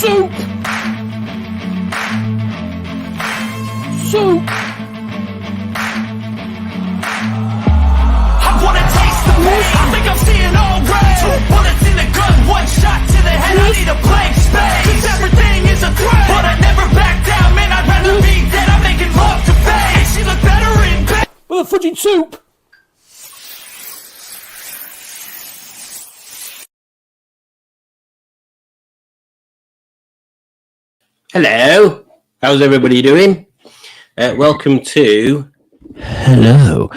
Soup! Soup! I wanna taste the pain. I think I'm seeing all red. 2 bullets in the gun, 1 shot to the head. I need a blank space. 'Cause everything is a threat, but I never back down, man. I'd rather be dead. I'm making love to fame. And she look better in bed. Well, the fudging soup! Hello, how's everybody doing? Welcome to a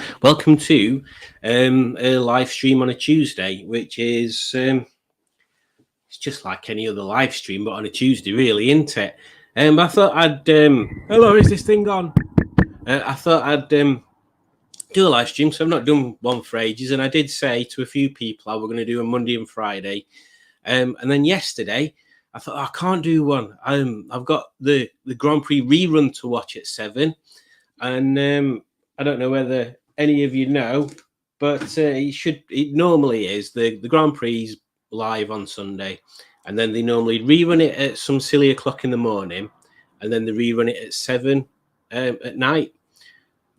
live stream on a Tuesday, which is it's just like any other live stream, but on a Tuesday, really, isn't it? I thought I'd hello, is this thing on? I thought I'd do a live stream, so I've not done one for ages, and I did say to a few people I were going to do a Monday and Friday, and then yesterday I thought I can't do one. I've got the Grand Prix rerun to watch at 7, and I don't know whether any of you know, but it normally is the Grand Prix live on Sunday, and then they normally rerun it at some silly o'clock in the morning, and then they rerun it at 7 at night.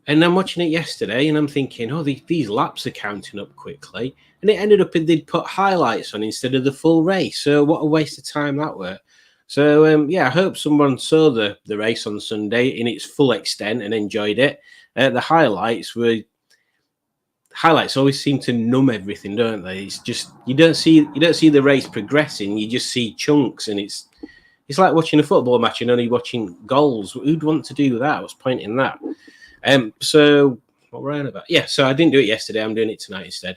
And I'm watching it yesterday, and I'm thinking, oh, these laps are counting up quickly. And it ended up they'd put highlights on instead of the full race. So what a waste of time that were. So, I hope someone saw the race on Sunday in its full extent and enjoyed it. The highlights always seem to numb everything, don't they? It's just you don't see the race progressing. You just see chunks, and it's like watching a football match and only watching goals. Who'd want to do that? What's the point in that? So what were I on about? Yeah, so I didn't do it yesterday. I'm doing it tonight instead.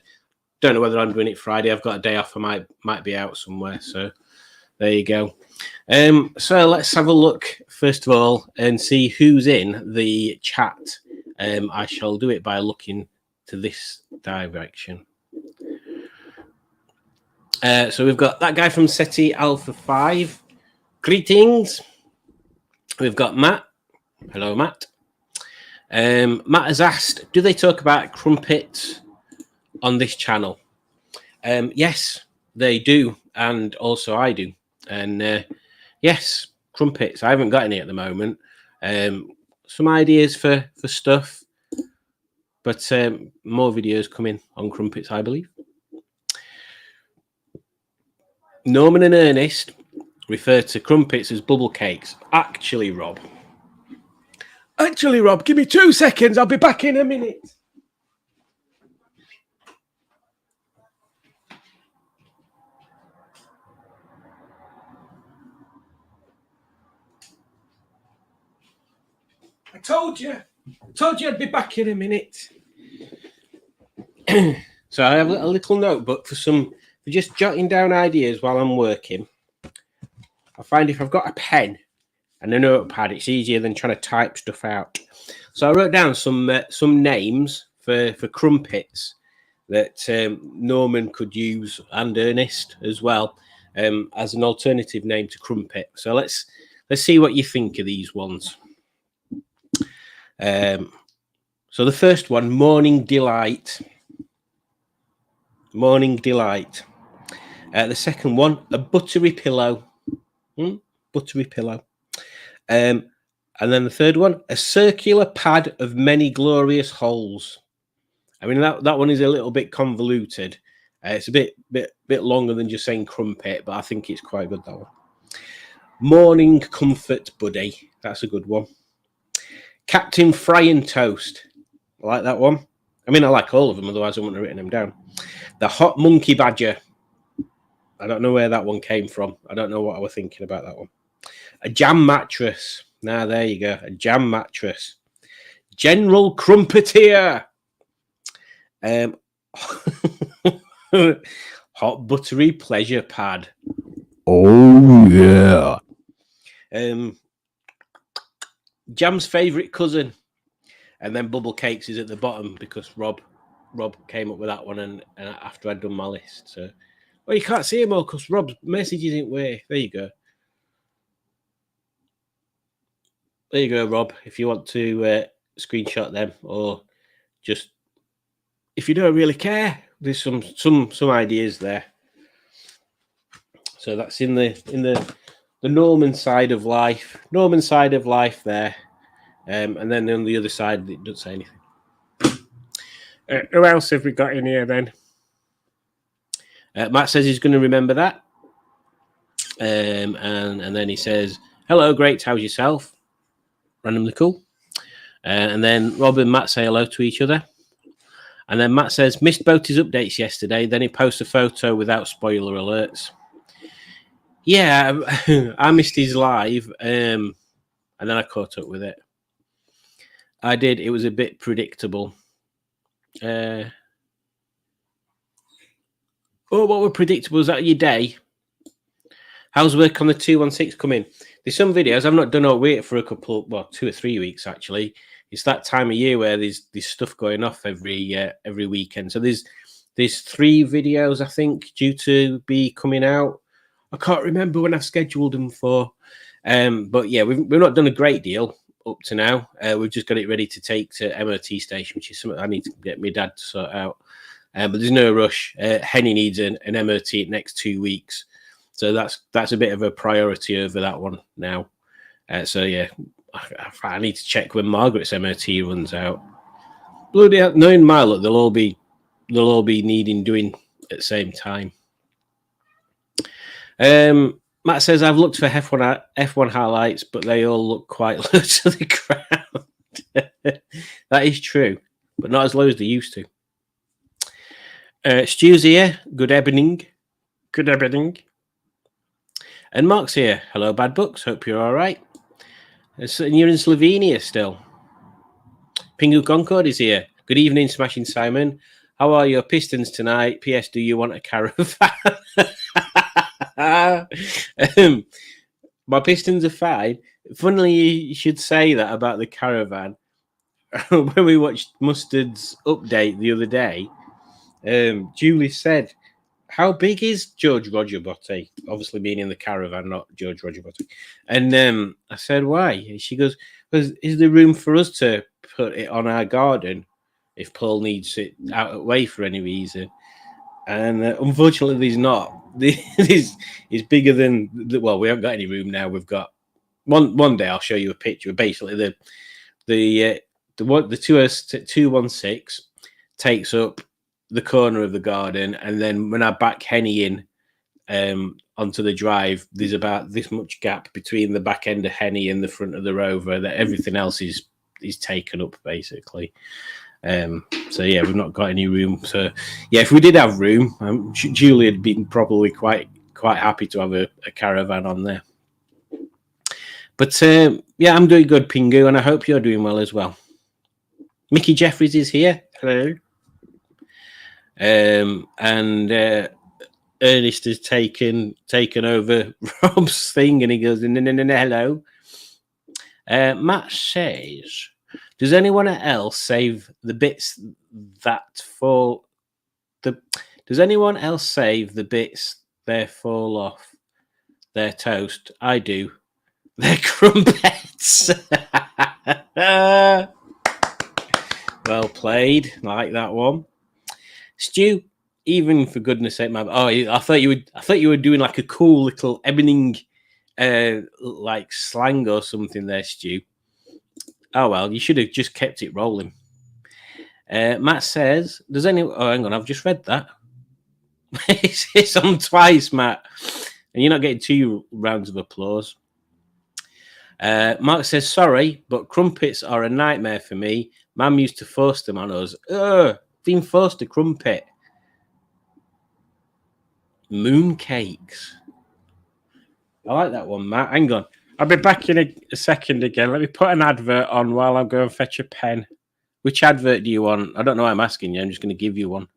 Don't know whether I'm doing it Friday. I've got a day off. I might be out somewhere. So there you go. So let's have a look first of all and see who's in the chat. I shall do it by looking to this direction. So we've got that guy from SETI Alpha 5. Greetings. We've got Matt. Hello, Matt. Matt has asked, do they talk about crumpets on this channel? Yes, they do, and also I do. And yes, crumpets. I haven't got any at the moment. Some ideas for stuff, but more videos coming on crumpets, I believe. Norman and Ernest refer to crumpets as bubble cakes. Actually, Rob, give me 2 seconds. I'll be back in a minute. I told you I'd be back in a minute. So I have a little notebook for just jotting down ideas while I'm working. I find if I've got a pen and a notepad, it's easier than trying to type stuff out. So I wrote down some names for crumpets that Norman could use, and Ernest as well, as an alternative name to crumpet. So let's see what you think of these ones. So the first one, Morning Delight. Morning Delight. The second one, a buttery pillow. Buttery pillow. And then the third one, a circular pad of many glorious holes. I mean, that one is a little bit convoluted. It's a bit longer than just saying crumpet, but I think it's quite good, that one. Morning Comfort Buddy. That's a good one. Captain Frying Toast. I like that one. I mean, I like all of them, otherwise I wouldn't have written them down. The Hot Monkey Badger. I don't know where that one came from. I don't know what I was thinking about that one. A jam mattress. Now, there you go. A jam mattress. General Crumpeteer. Hot buttery pleasure pad. Oh, yeah. Jam's favourite cousin. And then Bubble Cakes is at the bottom because Rob came up with that one and after I'd done my list. So, well, you can't see him all because Rob's message isn't where. There you go. There you go, Rob. If you want to screenshot them, or just if you don't really care, there's some ideas there. So that's in the Norman side of life. Norman side of life there. And then on the other side, it doesn't say anything. Who else have we got in here then? Matt says he's going to remember that. And then he says, hello, great, how's yourself? Randomly cool. And then Rob and Matt say hello to each other. And then Matt says, missed both his updates yesterday. Then he posts a photo without spoiler alerts. Yeah, I missed his live. And then I caught up with it. I did. It was a bit predictable. What were predictable? Was that your day? How's work on the 216 coming? There's some videos I've not done all week for a couple, 2 or 3 weeks actually. It's that time of year where there's stuff going off every weekend. So there's 3 videos I think due to be coming out. I can't remember when I've scheduled them for. But yeah, we've not done a great deal up to now. We've just got it ready to take to MOT station, which is something I need to get my dad to sort out. But there's no rush. Henny needs an MOT in next 2 weeks. So that's a bit of a priority over that one now. So yeah, I need to check when Margaret's MOT runs out. Bloody hell, knowing my luck, they'll all be needing doing at the same time. Matt says I've looked for F1 highlights, but they all look quite low to the ground. That is true, but not as low as they used to. Stu's here. Good evening. Good evening. And Mark's here. Hello, Bad Books. Hope you're all right. And you're in Slovenia still. Pingu Concord is here. Good evening, Smashing Simon. How are your Pistons tonight? P.S. Do you want a caravan? My Pistons are fine. Funnily, you should say that about the caravan. When we watched Mustard's update the other day, Julie said, how big is George Roger Botti? Obviously meaning the caravan, not George Roger Botti. And I said, why? And she goes, because is there room for us to put it on our garden if Paul needs it out of the way for any reason? And unfortunately, there's not. This is bigger than, well, we haven't got any room now. We've got, one day I'll show you a picture. Basically, the 216 takes up the corner of the garden, and then when I back Henny in onto the drive, there's about this much gap between the back end of Henny and the front of the Rover that everything else is taken up basically. So yeah, we've not got any room. So yeah, if we did have room, Julie had been probably quite happy to have a caravan on there. But yeah, I'm doing good, Pingu, and I hope you're doing well as well. Mickey Jeffries is here. Hello. And Ernest has taken over Rob's thing, and he goes, no, hello. Matt says, does anyone else save the bits that fall? Does anyone else save the bits that fall off their toast? I do. They're crumpets. Well played. I like that one. Stu, even for goodness sake, man. Oh, I thought you were doing like a cool little Ebening like slang or something there, Stu. Oh well, you should have just kept it rolling. Matt says, "Does anyone?" Oh, hang on, I've just read that. It's on twice, Matt, and you're not getting 2 rounds of applause. Mark says, "Sorry, but crumpets are a nightmare for me. Mum used to force them on us. Being forced to crumpet. Mooncakes. I like that one, Matt. Hang on. I'll be back in a second again. Let me put an advert on while I'm going to fetch a pen. Which advert do you want? I don't know why I'm asking you. I'm just going to give you one.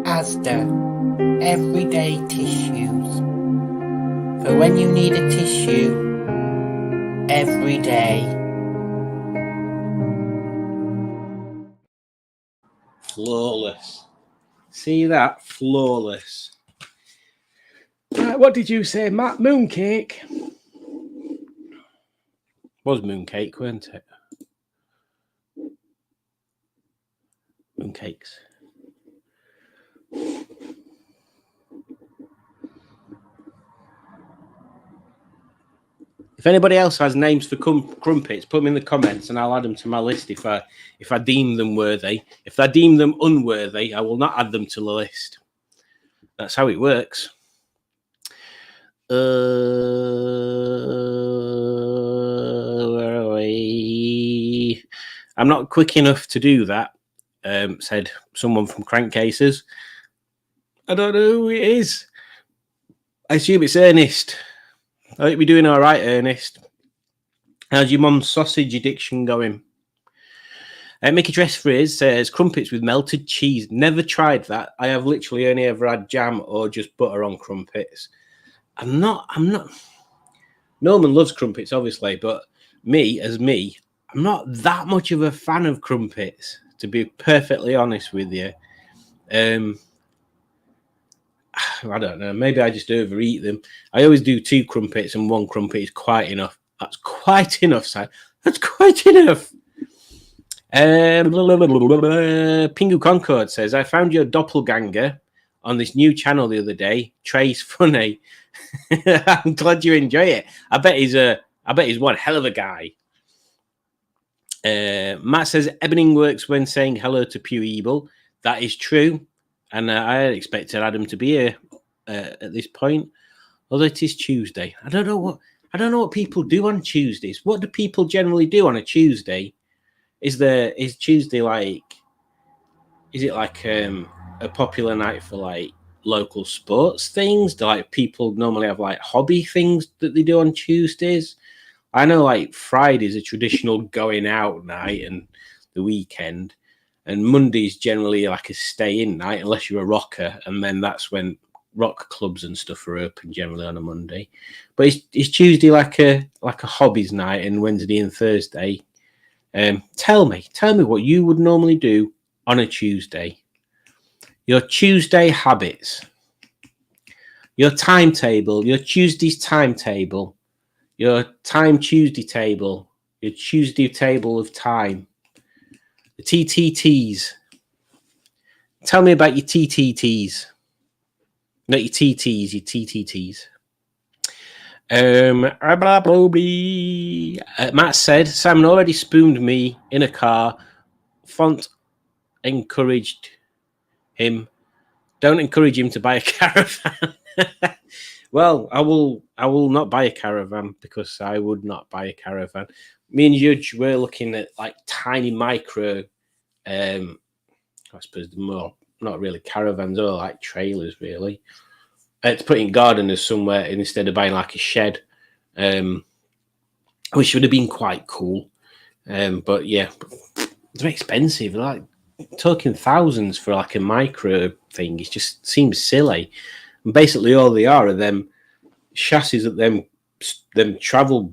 Asda. Everyday tissues. For when you need a tissue. Every day. Flawless. See that? Flawless. What did you say, Matt? Mooncake? Was mooncake, weren't it? Mooncakes. If anybody else has names for crumpets, put them in the comments and I'll add them to my list if I deem them worthy. If I deem them unworthy, I will not add them to the list. That's how it works. Where are we? I'm not quick enough to do that, said someone from Crankcases. I don't know who it is. I assume it's Ernest. I hope you're doing all right, Ernest. How's your mum's sausage addiction going? Mickey Dress Frizz says crumpets with melted cheese. Never tried that. I have literally only ever had jam or just butter on crumpets. I'm not. Norman loves crumpets, obviously, but I'm not that much of a fan of crumpets, to be perfectly honest with you. I don't know. Maybe I just overeat them. I always do 2 crumpets and 1 crumpet is quite enough. That's quite enough, Si. That's quite enough. Pingu Concord says, I found your doppelganger on this new channel the other day. Trey's funny. I'm glad you enjoy it. I bet he's one hell of a guy. Matt says Ebening works when saying hello to Pure Evil. That is true. And I had expected Adam to be here at this point, although it is Tuesday. I don't know what people do on Tuesdays. What do people generally do on a Tuesday? Is Tuesday like? Is it like a popular night for like local sports things? Do like people normally have like hobby things that they do on Tuesdays? I know like Friday's a traditional going out night and the weekend. And Monday's generally like a stay-in night, unless you're a rocker, and then that's when rock clubs and stuff are open generally on a Monday. But it's Tuesday like a hobbies night, and Wednesday and Thursday. Tell me what you would normally do on a Tuesday. Your Tuesday habits, your timetable, your Tuesday's timetable, your time Tuesday table, your Tuesday table of time. The TTTs. Tell me about your TTTs. Not your TTs, your TTTs. Matt said, Simon already spooned me in a car. Font encouraged him. Don't encourage him to buy a caravan. Well, I will not buy a caravan because I would not buy a caravan. Me and Judge were looking at like tiny micro, I suppose more, not really caravans or like trailers really. To put in gardeners somewhere instead of buying like a shed, which would have been quite cool. But yeah, they're expensive. Like talking thousands for like a micro thing. It just seems silly. And basically all they are them chassis that them travel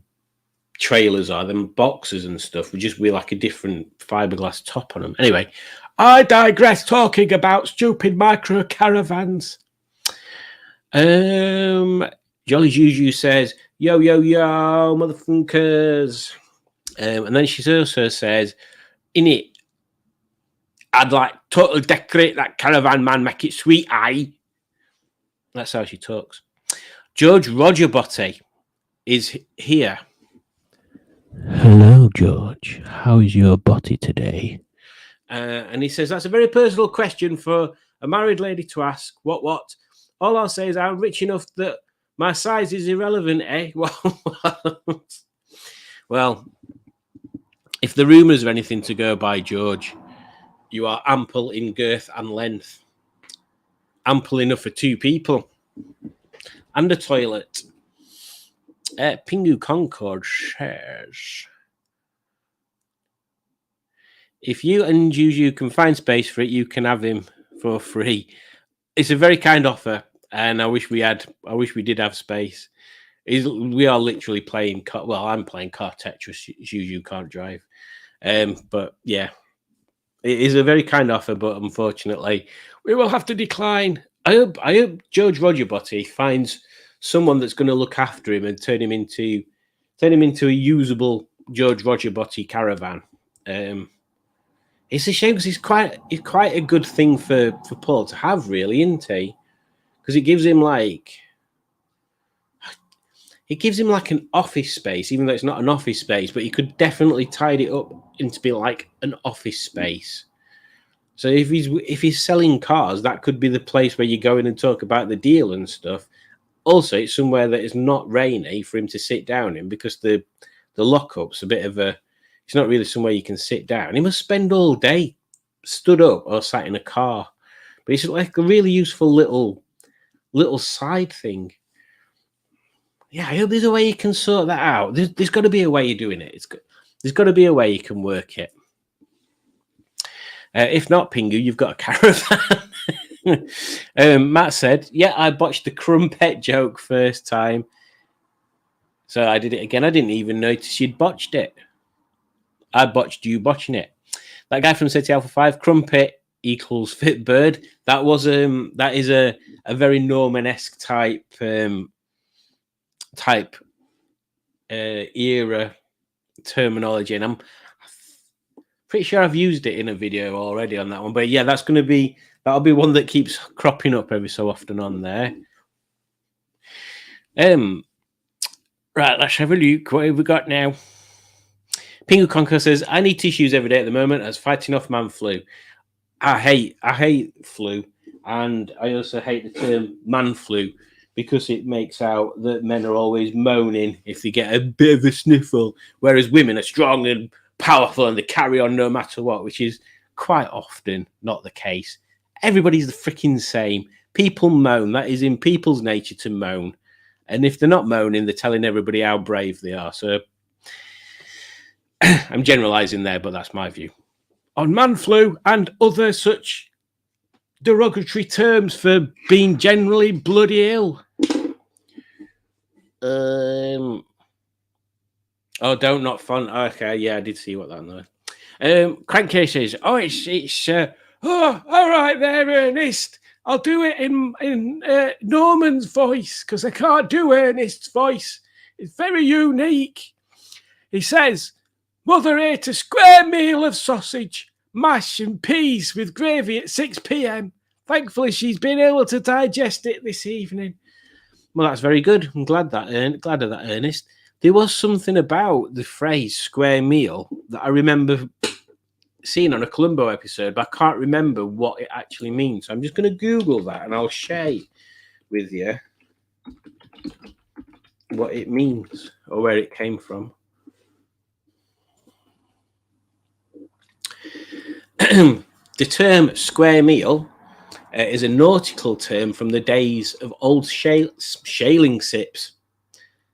trailers are, them boxes and stuff, would just be like a different fiberglass top on them. Anyway, I digress talking about stupid micro caravans. Jolly Juju says, yo, motherfuckers. And then she also says, in it, I'd like totally decorate that caravan, man, make it sweet, aye. That's how she talks. George Roger Botty is here. Hello, George. How is your body today? And he says, that's a very personal question for a married lady to ask. What? All I'll say is I'm rich enough that my size is irrelevant, eh? Well, if the rumours are anything to go by, George, you are ample in girth and length. Ample enough for 2 people. And a toilet. Pingu Concord says, if you and Juju can find space for it, you can have him for free. It's a very kind offer, and I wish we did have space. We are literally playing car. Well, I'm playing car Tetris. Juju can't drive. But yeah, it is a very kind offer, but unfortunately, we will have to decline. I hope George Roger Botty finds someone that's going to look after him and turn him into a usable George Roger Botty caravan. It's a shame because it's quite a good thing for Paul to have, really, isn't he? Because it gives him it gives him like an office space, even though it's not an office space, but he could definitely tidy it up into be like an office space. So if he's selling cars, that could be the place where you go in and talk about the deal and stuff. Also, it's somewhere that is not rainy for him to sit down in, because the lockup's a bit of a, it's not really somewhere you can sit down. He must spend all day stood up or sat in a car. But it's like a really useful little side thing. Yeah, I hope there's a way you can sort that out. There's got to be a way of doing it. There's got to be a way you can work it. If not, Pingu, you've got a caravan. Matt said, yeah, I botched the crumpet joke first time. So I did it again. I didn't even notice you'd botched it. I botched you botching it. That guy from City Alpha 5, crumpet equals fit bird. That is a very Norman-esque type era terminology, and I'm pretty sure I've used it in a video already on that one. But yeah, that'll be one that keeps cropping up every so often on there. Right, let's have a look. What have we got now? Pingu Conquer says, I need tissues every day at the moment as fighting off man flu. I hate flu, and I also hate the term man flu, because it makes out that men are always moaning if they get a bit of a sniffle, whereas women are strong and powerful and they carry on no matter what, which is quite often not the case. Everybody's the freaking same. People moan. That is in people's nature to moan. And if they're not moaning, they're telling everybody how brave they are. So I'm generalizing there, but that's my view on man flu and other such derogatory terms for being generally bloody ill. Oh, don't not fun. Okay, yeah, I did see what that was. Crankcase says, oh, it's oh, all right there, Ernest. I'll do it in Norman's voice, because I can't do Ernest's voice. It's very unique. He says, Mother ate a square meal of sausage, mash and peas with gravy at 6 p.m. Thankfully, she's been able to digest it this evening. Well, that's very good. I'm glad of that, Ernest. There was something about the phrase square meal that I remember seeing on a Columbo episode, but I can't remember what it actually means. So I'm just going to Google that and I'll share with you what it means or where it came from. The term square meal is a nautical term from the days of old sailing ships.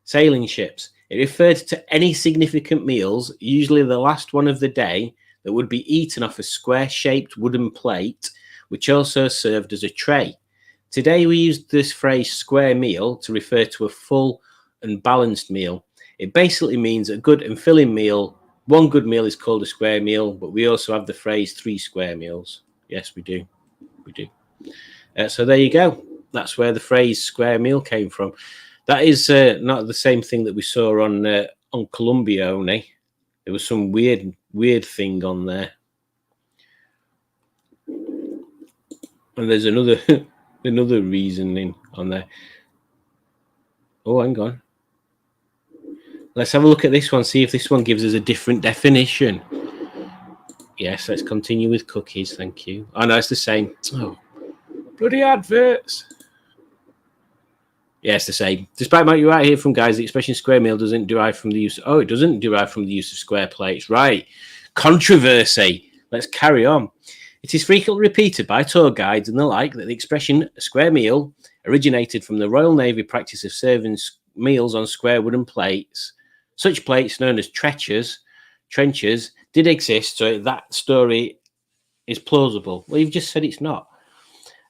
It referred to any significant meals, usually the last one of the day, that would be eaten off a square-shaped wooden plate, which also served as a tray. Today, we use this phrase square meal to refer to a full and balanced meal. It basically means a good and filling meal. One good meal is called a square meal, but we also have the phrase 3 square meals. Yes, we do. We do. So there you go. That's where the phrase square meal came from. That is not the same thing that we saw on Columbia only. There was some weird thing on there. And there's another reasoning on there. Oh, hang on. Let's have a look at this one, see if this one gives us a different definition. Yes, let's continue with cookies, thank you. Oh, no, it's the same. Oh, bloody adverts. Yeah, it's the same. Despite what you might hear from guys, the expression square meal doesn't derive from the use... Oh, it doesn't derive from the use of square plates. Right. Controversy. Let's carry on. It is frequently repeated by tour guides and the like that the expression square meal originated from the Royal Navy practice of serving meals on square wooden plates. Such plates, known as trenchers, did exist, so that story is plausible. Well, you've just said it's not.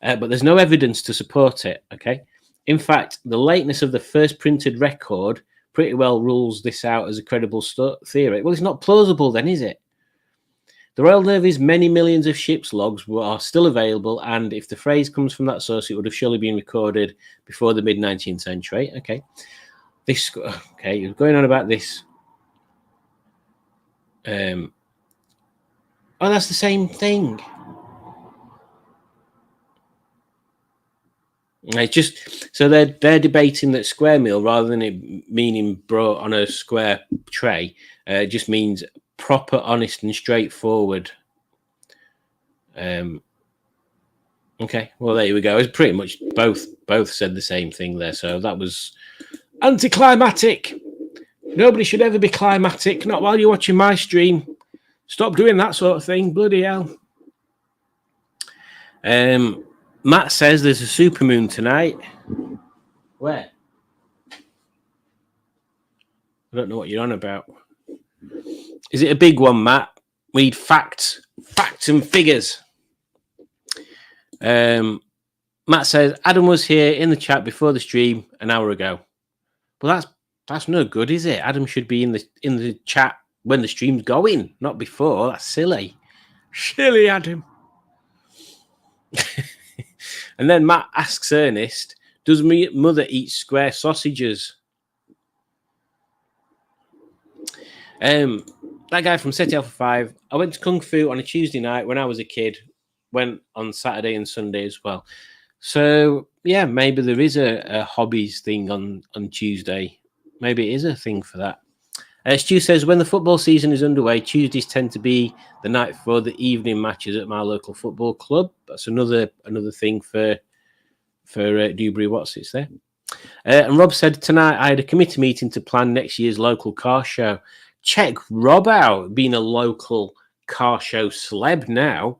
But there's no evidence to support it, okay? In fact, the lateness of the first printed record pretty well rules this out as a credible theory. Well, it's not plausible then, is it? The Royal Navy's many millions of ships' logs are still available, and if the phrase comes from that source, it would have surely been recorded before the mid-19th century. Okay. You're going on about this. Oh, that's the same thing. It's just so they're debating that square meal, rather than it meaning brought on a square tray, just means proper, honest, and straightforward. Okay, well there we go. It's pretty much both said the same thing there. So that was anticlimactic. Nobody should ever be climatic. Not while you're watching my stream. Stop doing that sort of thing. Bloody hell. Matt says there's a supermoon tonight. Where? I don't know what you're on about. Is it a big one, Matt? We need facts and figures. Matt says Adam was here in the chat before the stream an hour ago. Well, that's no good, is it? Adam should be in the chat when the stream's going, not before. That's silly. Silly Adam. And then Matt asks Ernest, does my mother eat square sausages? That guy from City Alpha 5, I went to Kung Fu on a Tuesday night when I was a kid. Went on Saturday and Sunday as well. So, yeah, maybe there is a hobbies thing on Tuesday. Maybe it is a thing for that. Stu says, when the football season is underway, Tuesdays tend to be the night for the evening matches at my local football club. That's another thing for Dewberry Watsits there. And Rob said, tonight I had a committee meeting to plan next year's local car show. Check Rob out, being a local car show celeb now.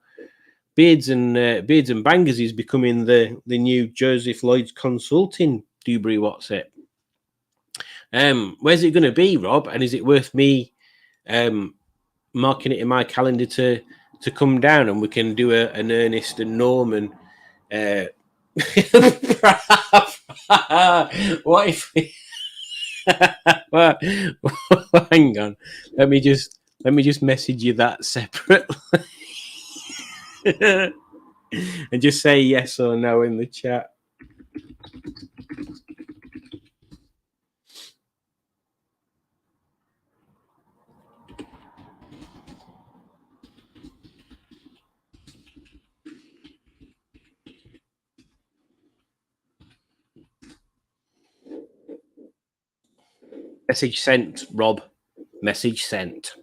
Beards and Bangers is becoming the new Joseph Lloyd's Consulting Dewberry Watsit. Where's it going to be, Rob? And is it worth me marking it in my calendar to come down, and we can do an Ernest and Norman? What if we... well, hang on. Let me just message you that separately. And just say yes or no in the chat. Message sent, Rob. Message sent.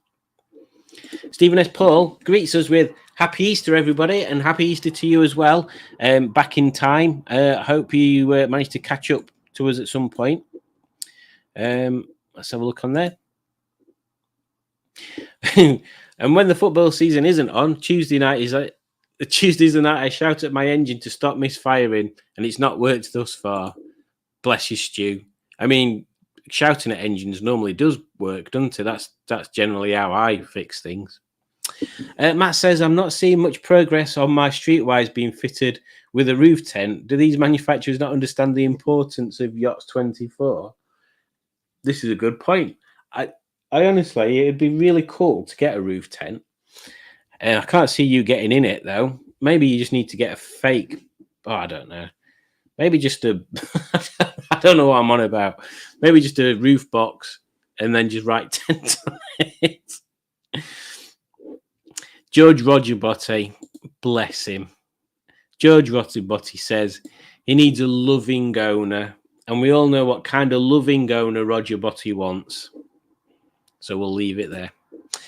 Stephen S. Paul greets us with Happy Easter, everybody, and Happy Easter to you as well. Back in time. I hope you managed to catch up to us at some point. Let's have a look on there. And when the football season isn't on, Tuesday night is Tuesday's the night I shout at my engine to stop misfiring, and it's not worked thus far. Bless you, Stu. I mean, shouting at engines normally does work, doesn't it? That's generally how I fix things. Matt says, I'm not seeing much progress on my Streetwise being fitted with a roof tent. Do these manufacturers not understand the importance of Yachts 24? This is a good point. I honestly, it'd be really cool to get a roof tent. And I can't see you getting in it, though. Maybe you just need to get a fake... Oh, I don't know. Maybe just a... I don't know what I'm on about. Maybe just a roof box and then just write tent on it. George Roger Botti, bless him. George Roger Botti says he needs a loving owner. And we all know what kind of loving owner Roger Botti wants. So we'll leave it there.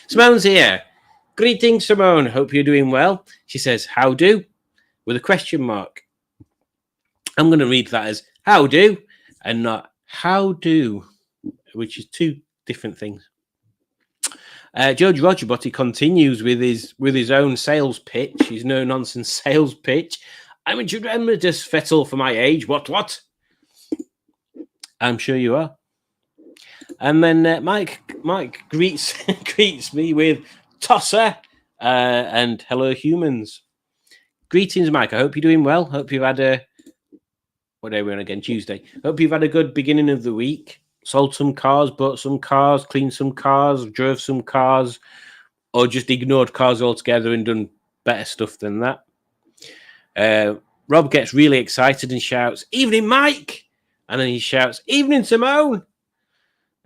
Simone's here. Greetings, Simone. Hope you're doing well. She says, how do? With a question mark. I'm going to read that as how do and not how do, which is two different things. George Roger Botti continues with his own sales pitch, his no-nonsense sales pitch. I'm a tremendous Vettel for my age. What? I'm sure you are. And then Mike greets me with Tosser and hello humans. Greetings, Mike. I hope you're doing well. Hope you've had a... What day are we on again? Tuesday. Hope you've had a good beginning of the week. Sold some cars, bought some cars, cleaned some cars, drove some cars, or just ignored cars altogether and done better stuff than that. Rob gets really excited and shouts, "Evening, Mike!" And then he shouts, "Evening, Simone!"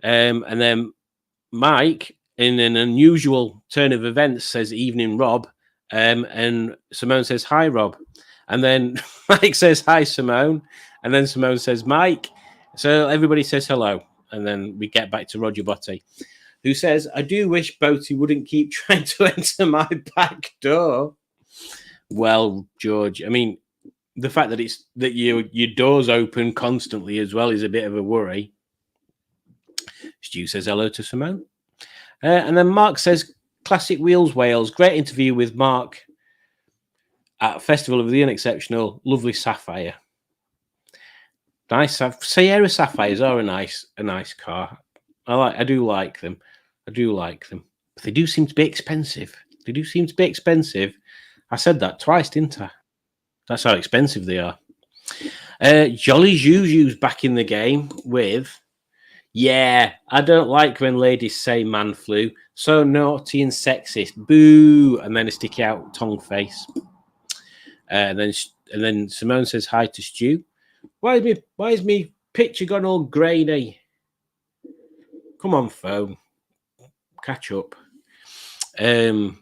And then Mike, in an unusual turn of events, says, "Evening, Rob." And Simone says, "Hi, Rob." And then Mike says, hi, Simone. And then Simone says, Mike. So everybody says hello. And then we get back to Roger Botti, who says, I do wish Botti wouldn't keep trying to enter my back door. Well, George, I mean, the fact that your door's open constantly as well is a bit of a worry. Stu says hello to Simone. And then Mark says, classic Wheels Wales. Great interview with Mark at Festival of the Unexceptional. Lovely Sapphire. Nice. Sierra Sapphires are a nice car. I do like them. But they do seem to be expensive. I said that twice, didn't I? That's how expensive they are. Jolly Juju's back in the game with, yeah, I don't like when ladies say man flu. So naughty and sexist. Boo. And then a sticky out tongue face. And then Simone says hi to Stu. Why is me picture gone all grainy? Come on, phone. Catch up. And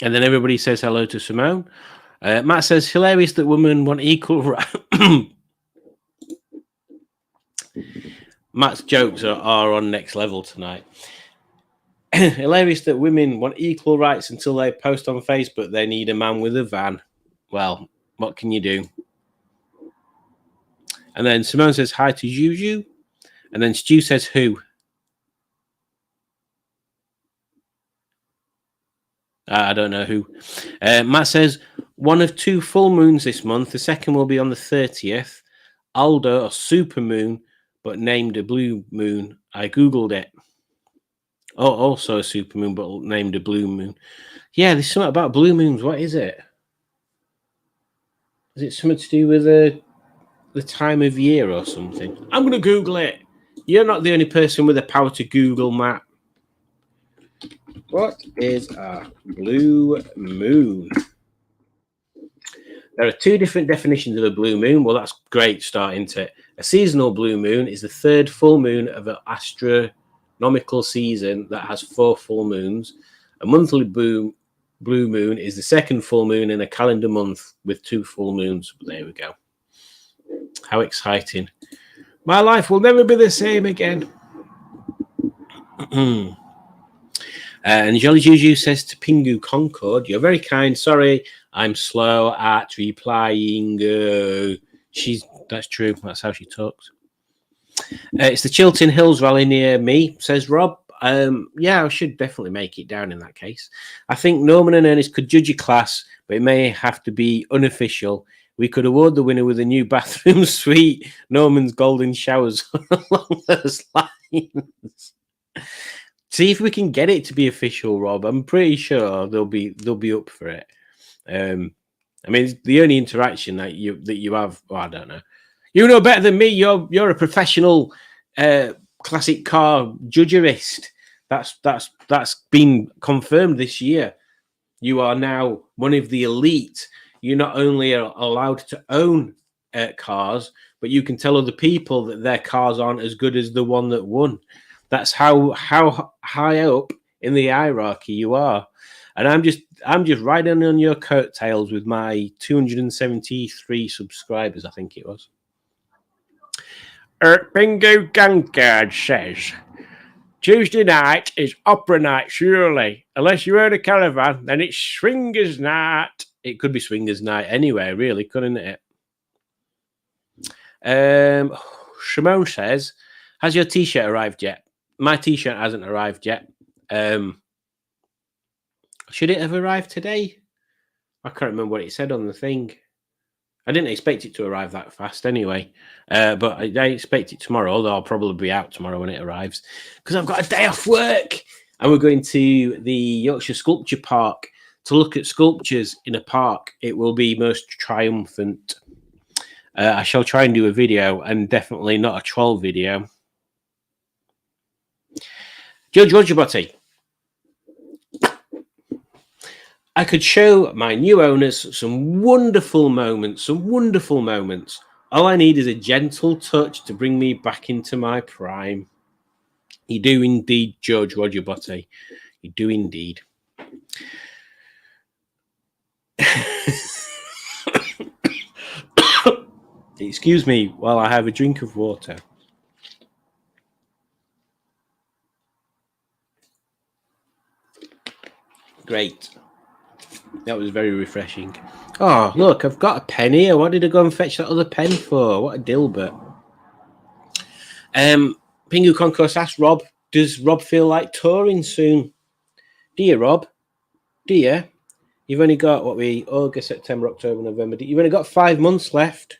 then everybody says hello to Simone. Matt says, hilarious that women want equal rights. Matt's jokes are on next level tonight. Hilarious that women want equal rights until they post on Facebook they need a man with a van. Well, what can you do? And then Simone says hi to Juju. And then Stu says who? I don't know who. Matt says one of 2 full moons this month. The second will be on the 30th. Aldo, or super moon, but named a blue moon. I Googled it. Oh, also a super moon, but named a blue moon. Yeah, there's something about blue moons. What is it? Is it something to do with the time of year or something? I'm going to Google it. You're not the only person with the power to Google, Matt. What is a blue moon? There are 2 different definitions of a blue moon. Well, that's great start, isn't it? A seasonal blue moon is the 3rd full moon of an astronomical season that has 4 full moons. A monthly blue moon is the 2nd full moon in a calendar month with 2 full moons. There we go. How exciting. My life will never be the same again. And Jolly Juju says to Pingu Concord, you're very kind. Sorry, I'm slow at replying. That's true. That's how she talks. It's the Chiltern Hills rally near me, says Rob. Yeah, I should definitely make it down in that case. I think Norman and Ernest could judge a class, but it may have to be unofficial. We could award the winner with a new bathroom suite, Norman's golden showers along those lines. See if we can get it to be official, Rob. I'm pretty sure they'll be up for it. I mean, the only interaction that you have, well, I don't know. You know better than me. You're a professional classic car judgerist. That's been confirmed this year. You are now one of the elite. You not only are allowed to own cars, but you can tell other people that their cars aren't as good as the one that won. That's how high up in the hierarchy you are. And I'm just riding on your coattails with my 273 subscribers, I think it was. Bingo Gangard says, Tuesday night is opera night, surely. Unless you own a caravan, then it's swingers night. It could be swingers night anyway, really, couldn't it? Shimon says, has your t-shirt arrived yet? My t-shirt hasn't arrived yet. Should it have arrived today? I can't remember what it said on the thing. I didn't expect it to arrive that fast anyway. But I expect it tomorrow, although I'll probably be out tomorrow when it arrives. Because I've got a day off work. And we're going to the Yorkshire Sculpture Park to look at sculptures in a park. It will be most triumphant. I shall try and do a video, and definitely not a troll video. Judge Roger Botti. I could show my new owners some wonderful moments, All I need is a gentle touch to bring me back into my prime. You do indeed, Judge Roger Botti. You do indeed. Excuse me while I have a drink of water. Great. That was very refreshing. Oh, look, I've got a pen here. What did I go and fetch that other pen for? What a dilbert. Pingu Concourse asked Rob, does Rob feel like touring soon? Do you, Rob? Do you? You've only got, August, September, October, November. You've only got 5 months left.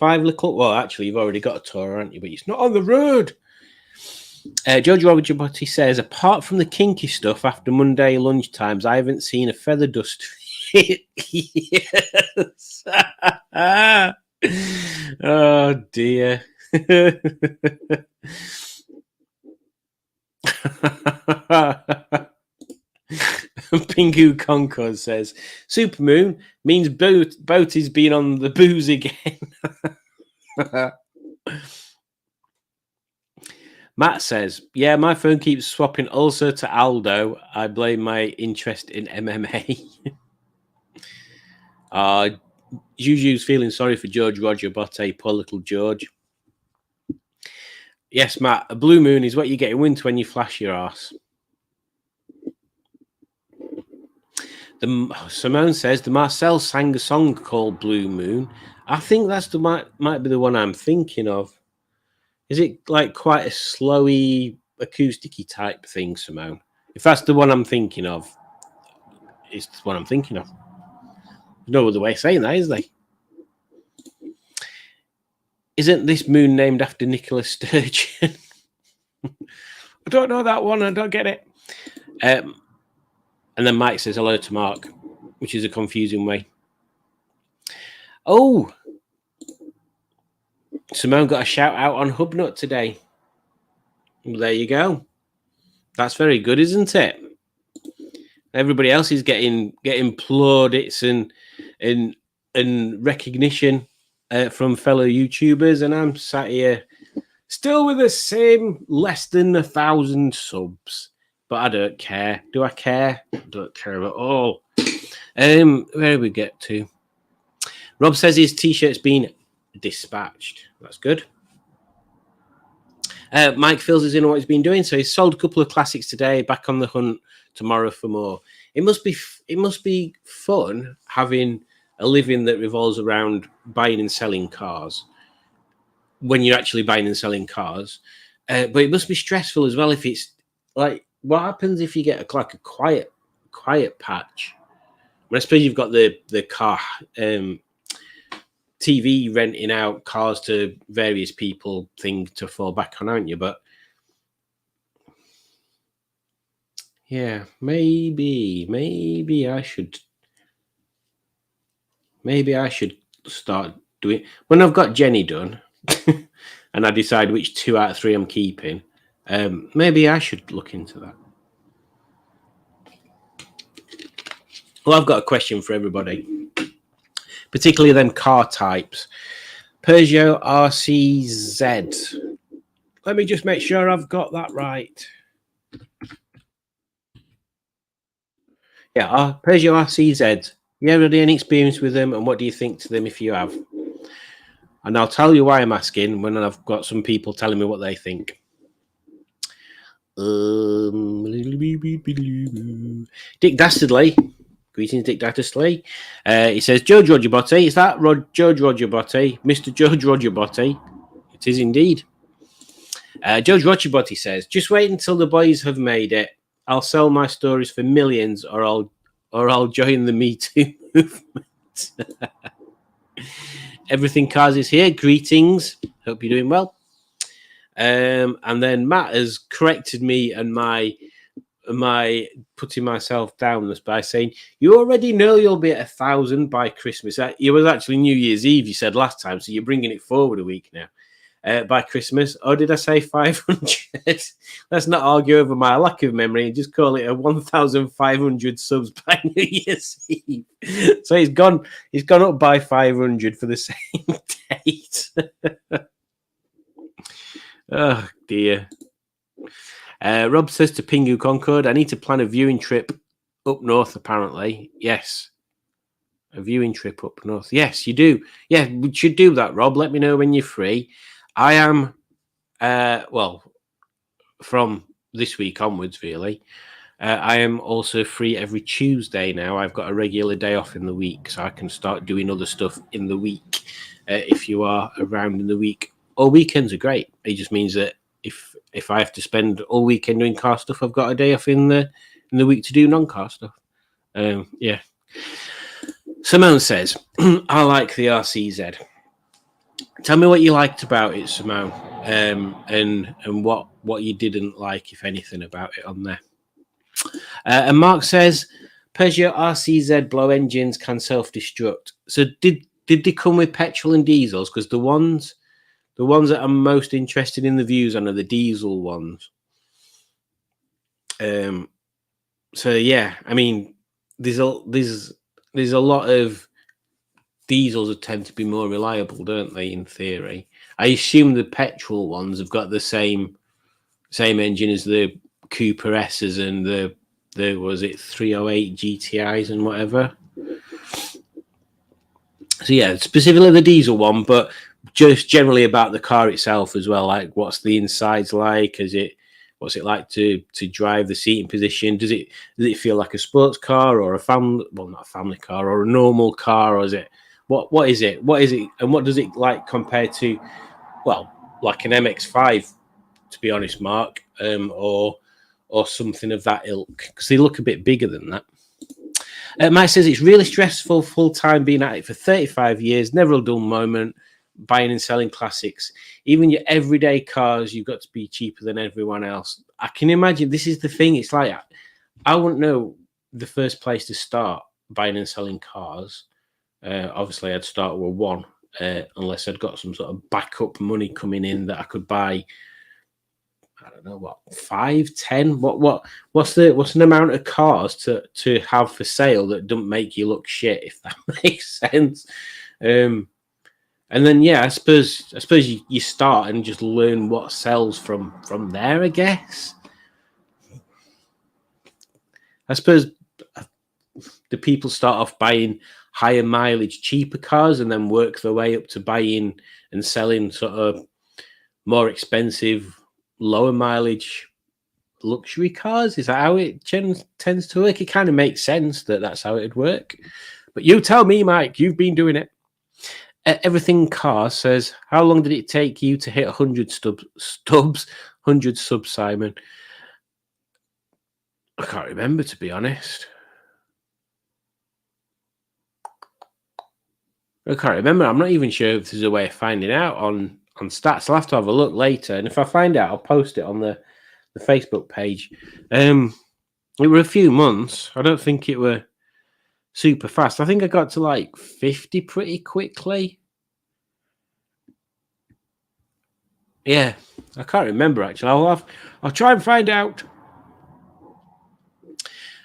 Well, actually, you've already got a tour, haven't you? But it's not on the road. George Robert Jabotti says, apart from the kinky stuff after Monday lunchtimes, I haven't seen a feather dust. Yes. Oh, dear. Pingu Concord says, Supermoon means boat is being on the booze again. Matt says, yeah, my phone keeps swapping Ulcer to Aldo. I blame my interest in MMA. Juju's feeling sorry for George Roger Botte, poor little George. Yes, Matt, a blue moon is what you get in winter when you flash your ass. Simone says, the Marcel sang a song called Blue Moon. I think that's might be the one I'm thinking of. Is it like quite a slowy, acoustic-y type thing, Simone? If that's the one I'm thinking of, it's the one I'm thinking of. There's no other way of saying that, is there? Isn't this moon named after Nicola Sturgeon? I don't know that one. I don't get it. And then Mike says hello to Mark, which is a confusing way. Oh, Simone got a shout out on Hubnut today. Well, there you go. That's very good, isn't it? Everybody else is getting plaudits and recognition from fellow YouTubers, and I'm sat here still with the same less than 1,000 subs. But I don't care. Do I care? I don't care at all. Where do we get to? Rob says his t-shirt's been dispatched. That's good. Mike fills us in on what he's been doing. So he's sold a couple of classics today, back on the hunt tomorrow for more. It must be fun having a living that revolves around buying and selling cars when you're actually buying and selling cars. But it must be stressful as well if it's like, what happens if you get a quiet patch? I suppose you've got the car TV renting out cars to various people thing to fall back on, aren't you? But yeah, maybe I should start doing when I've got Jenny done and I decide which 2 out of 3 I'm keeping. Maybe I should look into that. Well, I've got a question for everybody, particularly them car types. Peugeot RCZ. Let me just make sure I've got that right. Yeah, Peugeot RCZ. You ever had any experience with them, and what do you think to them if you have? And I'll tell you why I'm asking when I've got some people telling me what they think. Dick Dastardly. Greetings, Dick Dastardly. He says, George Roger Botte. Is that George Roger Botte? Mr. George Roger Botte? It is indeed. George Roger Botte says, just wait until the boys have made it. I'll sell my stories for millions, or I'll join the Me Too movement. Everything Cars is here. Greetings. Hope you're doing well. And then Matt has corrected me and my putting myself down by saying, you already know you'll be at 1,000 by Christmas. It was actually New Year's Eve, you said last time, so you're bringing it forward a week now. By Christmas, or did I say 500? Let's not argue over my lack of memory and just call it a 1,500 subs by New Year's Eve. So he's gone up by 500 for the same date. Oh dear. Rob says to Pingu Concord, I need to plan a viewing trip up north, apparently. Yes. a viewing trip up north. Yes, you do. Yeah, we should do that, Rob. Let me know when you're free. I am, well, from this week onwards, really. I am also free every Tuesday now. I've got a regular day off in the week, so I can start doing other stuff in the week. If you are around in the week, all weekends are great. It just means that if I have to spend all weekend doing car stuff, I've got a day off in the week to do non-car stuff. Yeah. Simone says, I like the RCZ. Tell me what you liked about it, Simone, and what you didn't like, if anything, about it on there. And Mark says, Peugeot RCZ blow engines can self-destruct. So did they come with petrol and diesels? Because the ones that I'm most interested in the views on are the diesel ones. So yeah, I mean, there's a lot of diesels that tend to be more reliable, don't they? In theory, I assume the petrol ones have got the same engine as the Cooper S's and the was it 308 GTIs and whatever. So yeah, specifically the diesel one, but just generally about the car itself as well. Like, what's the insides like? What's it like to drive, the seating position? Does it feel like a sports car or a family? Well, not a family car, or a normal car, or is it what is it? What is it, and what does it like compared to, well, like an MX-5, to be honest, Mark, or something of that ilk, because they look a bit bigger than that. Mike says it's really stressful full time being at it for 35 years, never a dull moment, buying and selling classics. Even your everyday cars, you've got to be cheaper than everyone else. I can imagine, this is the thing, it's like, I wouldn't know the first place to start buying and selling cars. Obviously, I'd start with one, unless I'd got some sort of backup money coming in that I could buy, I don't know, what, 5, 10? What's an amount of cars to have for sale that don't make you look shit, if that makes sense? And then yeah, I suppose you start and just learn what sells from there, I guess. I suppose the people start off buying higher mileage, cheaper cars, and then work their way up to buying and selling sort of more expensive, lower mileage luxury cars. Is that how it tends to work? It kind of makes sense that that's how it'd work. But you tell me, Mike, you've been doing it. Everything Car says, how long did it take you to hit 100 subs, Simon? I can't remember, to be honest. I can't remember. I'm not even sure if there's a way of finding out on stats. I'll have to have a look later, and if I find out, I'll post it on the Facebook page. It were a few months. I don't think it were super fast. I think I got to like 50 pretty quickly. Yeah, I can't remember actually. I'll try and find out.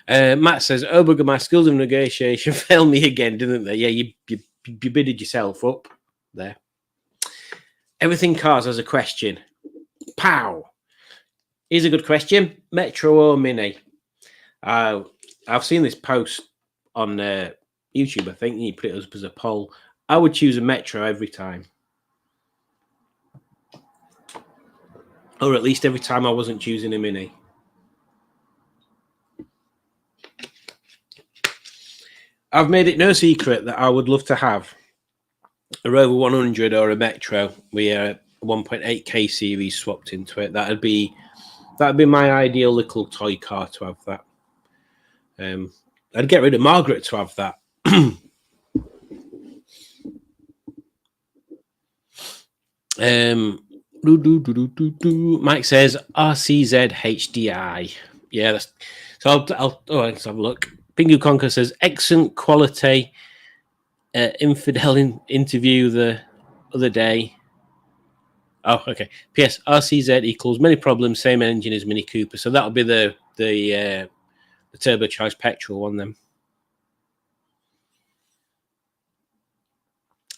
Matt says, "Oh bugger, my skills of negotiation failed me again, didn't they?" Yeah, you bidded yourself up there. Everything Cars has a question. Pow. Here's a good question: Metro or Mini? I've seen this post on YouTube. I think you put it up as a poll. I would choose a Metro every time, or at least every time I wasn't choosing a Mini. I've made it no secret that I would love to have a Rover 100 or a Metro with a 1.8K series swapped into it. That'd be my ideal little toy car to have that. I'd get rid of Margaret to have that. Mike says RCZ HDI. Yeah, so let's have a look. Pingu Conquer says excellent quality. Infidel interview the other day. Oh, okay. P.S. RCZ equals many problems, same engine as Mini Cooper. So that'll be the turbocharged petrol one then.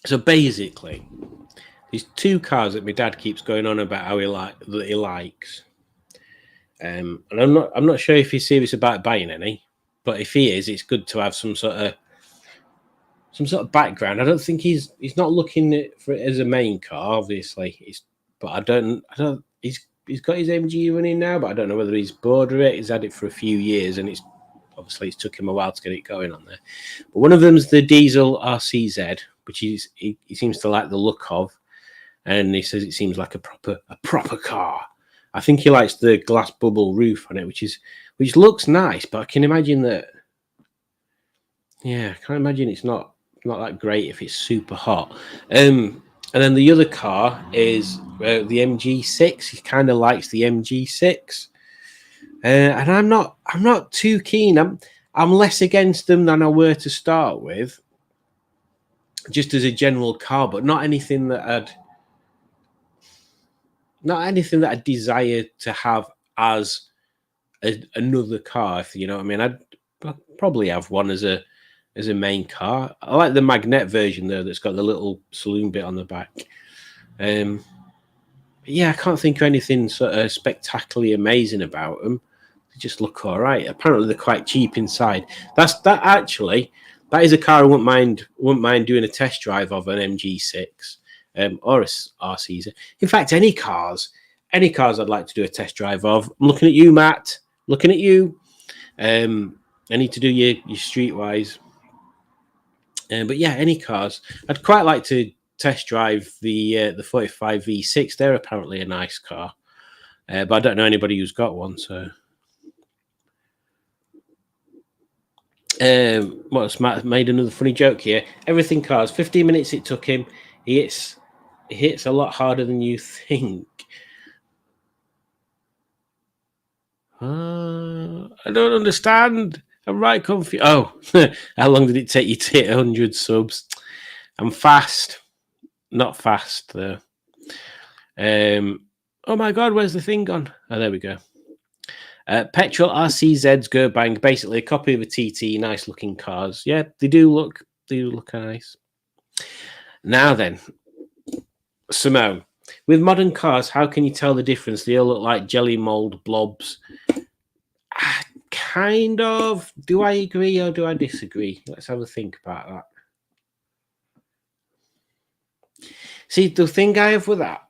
So basically, these two cars that my dad keeps going on about how he likes. And I'm not sure if he's serious about buying any, but if he is, it's good to have some sort of some sort of background. I don't think he's not looking for it as a main car, obviously. But I don't. He's got his MG running now, but I don't know whether he's bored of it. He's had it for a few years, and it's took him a while to get it going on there. But one of them's the diesel RCZ, which he seems to like the look of, and he says it seems like a proper car. I think he likes the glass bubble roof on it, which looks nice, but I can imagine that. Yeah, I can't imagine it's not that great if it's super hot. And then the other car is the MG6. He kind of likes the MG6, and I'm not too keen. I'm less against them than I were to start with, just as a general car, but not anything that I'd desire to have as another car. If you know what I mean, I'd probably have one as a main car. I like the Magnet version though, that's got the little saloon bit on the back. Yeah, I can't think of anything sort of spectacularly amazing about them. They just look all right. Apparently, they're quite cheap inside. That is a car I wouldn't mind doing a test drive of, an MG6 or a RCZ. In fact, any cars I'd like to do a test drive of. I'm looking at you, Matt. Looking at you. I need to do your streetwise. But yeah, any cars. I'd quite like to test drive the 45 V6. They're apparently a nice car, but I don't know anybody who's got one. So, Matt made another funny joke here. Everything cars. 15 minutes it took him. He hits a lot harder than you think. I don't understand. I'm right confused. Oh, how long did it take you to hit 100 subs? I'm fast. Not fast, though. Oh, my God, where's the thing gone? Oh, there we go. Petrol RCZs go bang. Basically, a copy of a TT. Nice-looking cars. Yeah, they do look nice. Now then, Simone. With modern cars, how can you tell the difference? They all look like jelly mold blobs. Kind of. Do I agree or do I disagree? Let's have a think about that. See, the thing I have with that,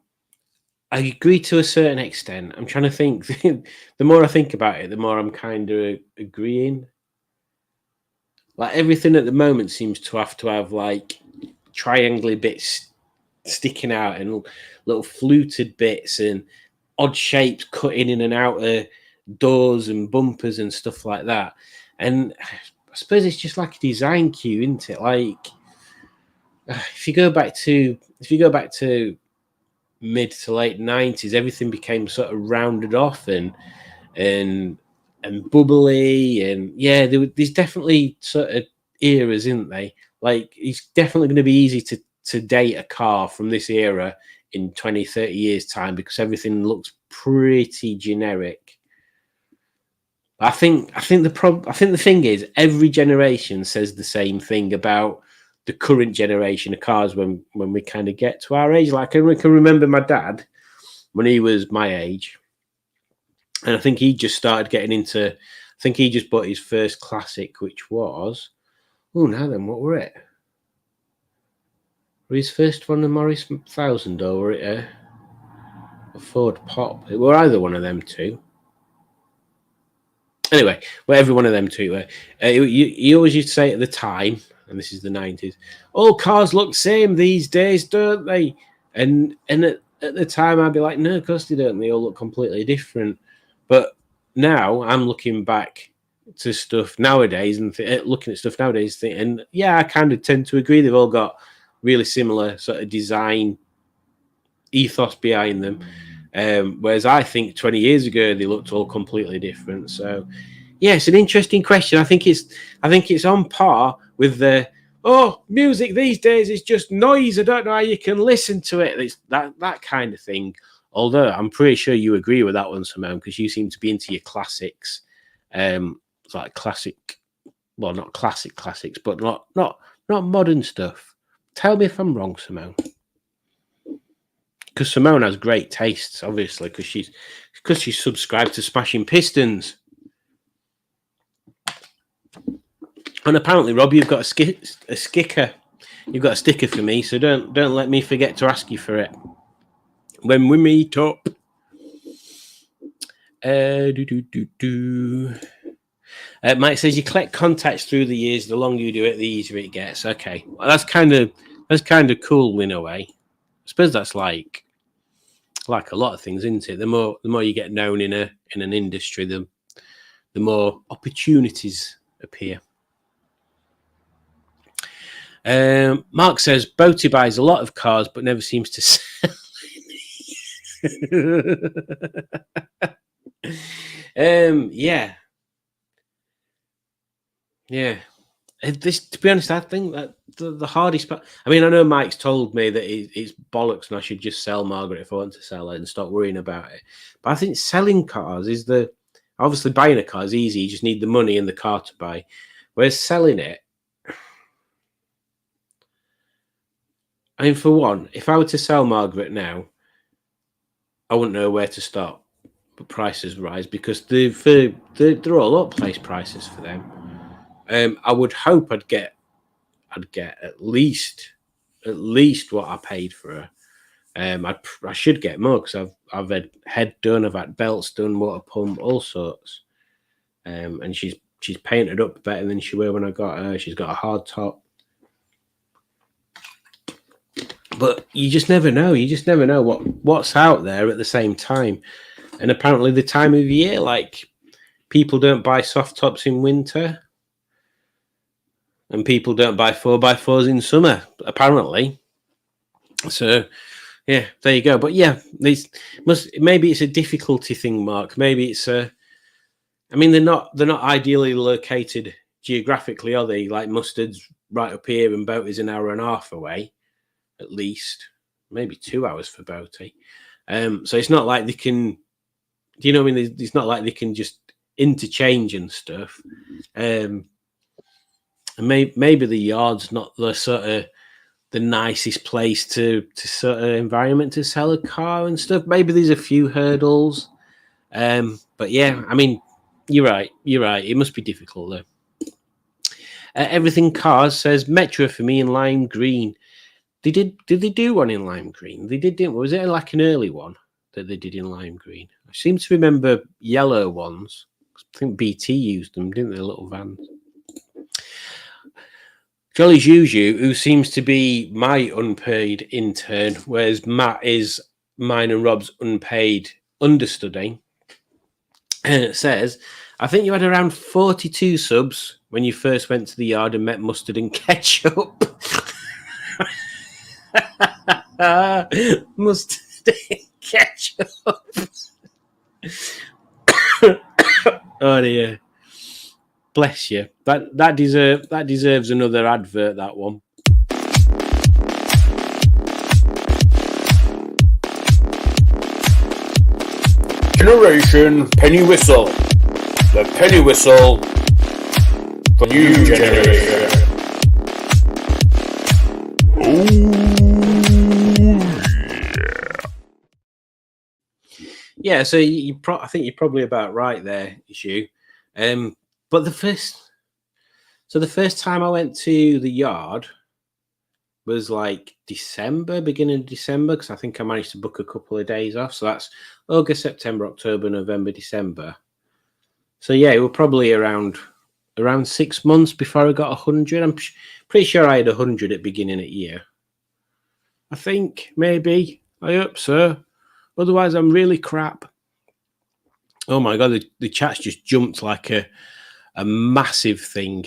I agree to a certain extent. I'm trying to think. The more I think about it, the more I'm kind of agreeing. Like everything at the moment seems to have like triangular bits sticking out and little fluted bits and odd shapes cutting in and out of doors and bumpers and stuff like that. And I suppose it's just like a design cue, isn't it? Like if you go back to mid to late 90s, everything became sort of rounded off and bubbly, and yeah, there's definitely sort of eras, isn't they? Like it's definitely going to be easy to date a car from this era in 20-30 years time because everything looks pretty generic. I think the thing is every generation says the same thing about the current generation of cars when we kind of get to our age. Like I can remember my dad when he was my age, and I think he just started getting into. I think he just bought his first classic, which was now then, what were it? Were his first one a Morris 1000 or were it a Ford Pop? It were either one of them two. Anyway, every one of them two were. He always used to say at the time, and this is the 90s, all cars look same these days, don't they? And at the time, I'd be like, no, of course they don't. They all look completely different. But now I'm looking back to stuff nowadays and looking at stuff nowadays, and yeah, I kind of tend to agree. They've all got really similar sort of design ethos behind them. Whereas I think 20 years ago they looked all completely different. So yeah, it's an interesting question. I think it's on par with the music these days is just noise. I don't know how you can listen to it. It's that kind of thing. Although I'm pretty sure you agree with that one, Simone, because you seem to be into your classics. Like classic, well, not classics, but not modern stuff. Tell me if I'm wrong, Simone. Because Simone has great tastes, obviously, because she's subscribed to Smashing Pistons. And apparently, Rob, you've got a sticker. You've got a sticker for me, so don't let me forget to ask you for it when we meet up. Mike says you collect contacts through the years. The longer you do it, the easier it gets. Okay, well, that's kind of cool in a way. I suppose that's like a lot of things, isn't it? The more you get known in an industry, the more opportunities appear. Mark says Boaty buys a lot of cars but never seems to sell any. This, to be honest, I think that the hardest part. I mean, I know Mike's told me that it's bollocks and I should just sell Margaret if I want to sell it and stop worrying about it. But I think selling cars is obviously buying a car is easy. You just need the money and the car to buy. Whereas selling it, I mean, for one, if I were to sell Margaret now, I wouldn't know where to start. But prices rise because they're all up place prices for them. I would hope I'd get at least what I paid for her. I should get more because I've had head done, I've had belts done, water pump, all sorts. And she's painted up better than she were when I got her. She's got a hard top. But you just never know. You just never know what's out there at the same time. And apparently the time of year, like people don't buy soft tops in winter. And people don't buy 4x4s in summer, apparently. So, yeah, there you go. But yeah, maybe it's a difficulty thing, Mark. Maybe it's I mean, they're not ideally located geographically, are they? Like Mustard's right up here and Boaty's an hour and a half away, at least. Maybe 2 hours for Boaty. So it's not like they can. Do you know what I mean? It's not like they can just interchange and stuff. And maybe the yard's not the sort of the nicest place to sort of environment to sell a car and stuff. Maybe there's a few hurdles. But yeah, I mean, you're right. It must be difficult though. Everything Cars says Metro for me in lime green. Did they do one in lime green? They didn't. Was it like an early one that they did in lime green? I seem to remember yellow ones. I think BT used them, didn't they? Little vans. Jolly Juju, who seems to be my unpaid intern, whereas Matt is mine and Rob's unpaid understudy, says, I think you had around 42 subs when you first went to the yard and met Mustard and Ketchup. Mustard and Ketchup. Oh dear. Bless you. That deserves another advert, that one. Generation Penny Whistle. The Penny Whistle for new generation. Yeah, so I think you're probably about right there, Issue. But the first time I went to the yard was like beginning of December, because I think I managed to book a couple of days off. So that's August, September, October, November, December. So yeah, it was probably around 6 months before I got 100. I'm pretty sure I had 100 at beginning of year. I think, maybe. I hope so. Otherwise, I'm really crap. Oh my God, the chat's just jumped like a massive thing.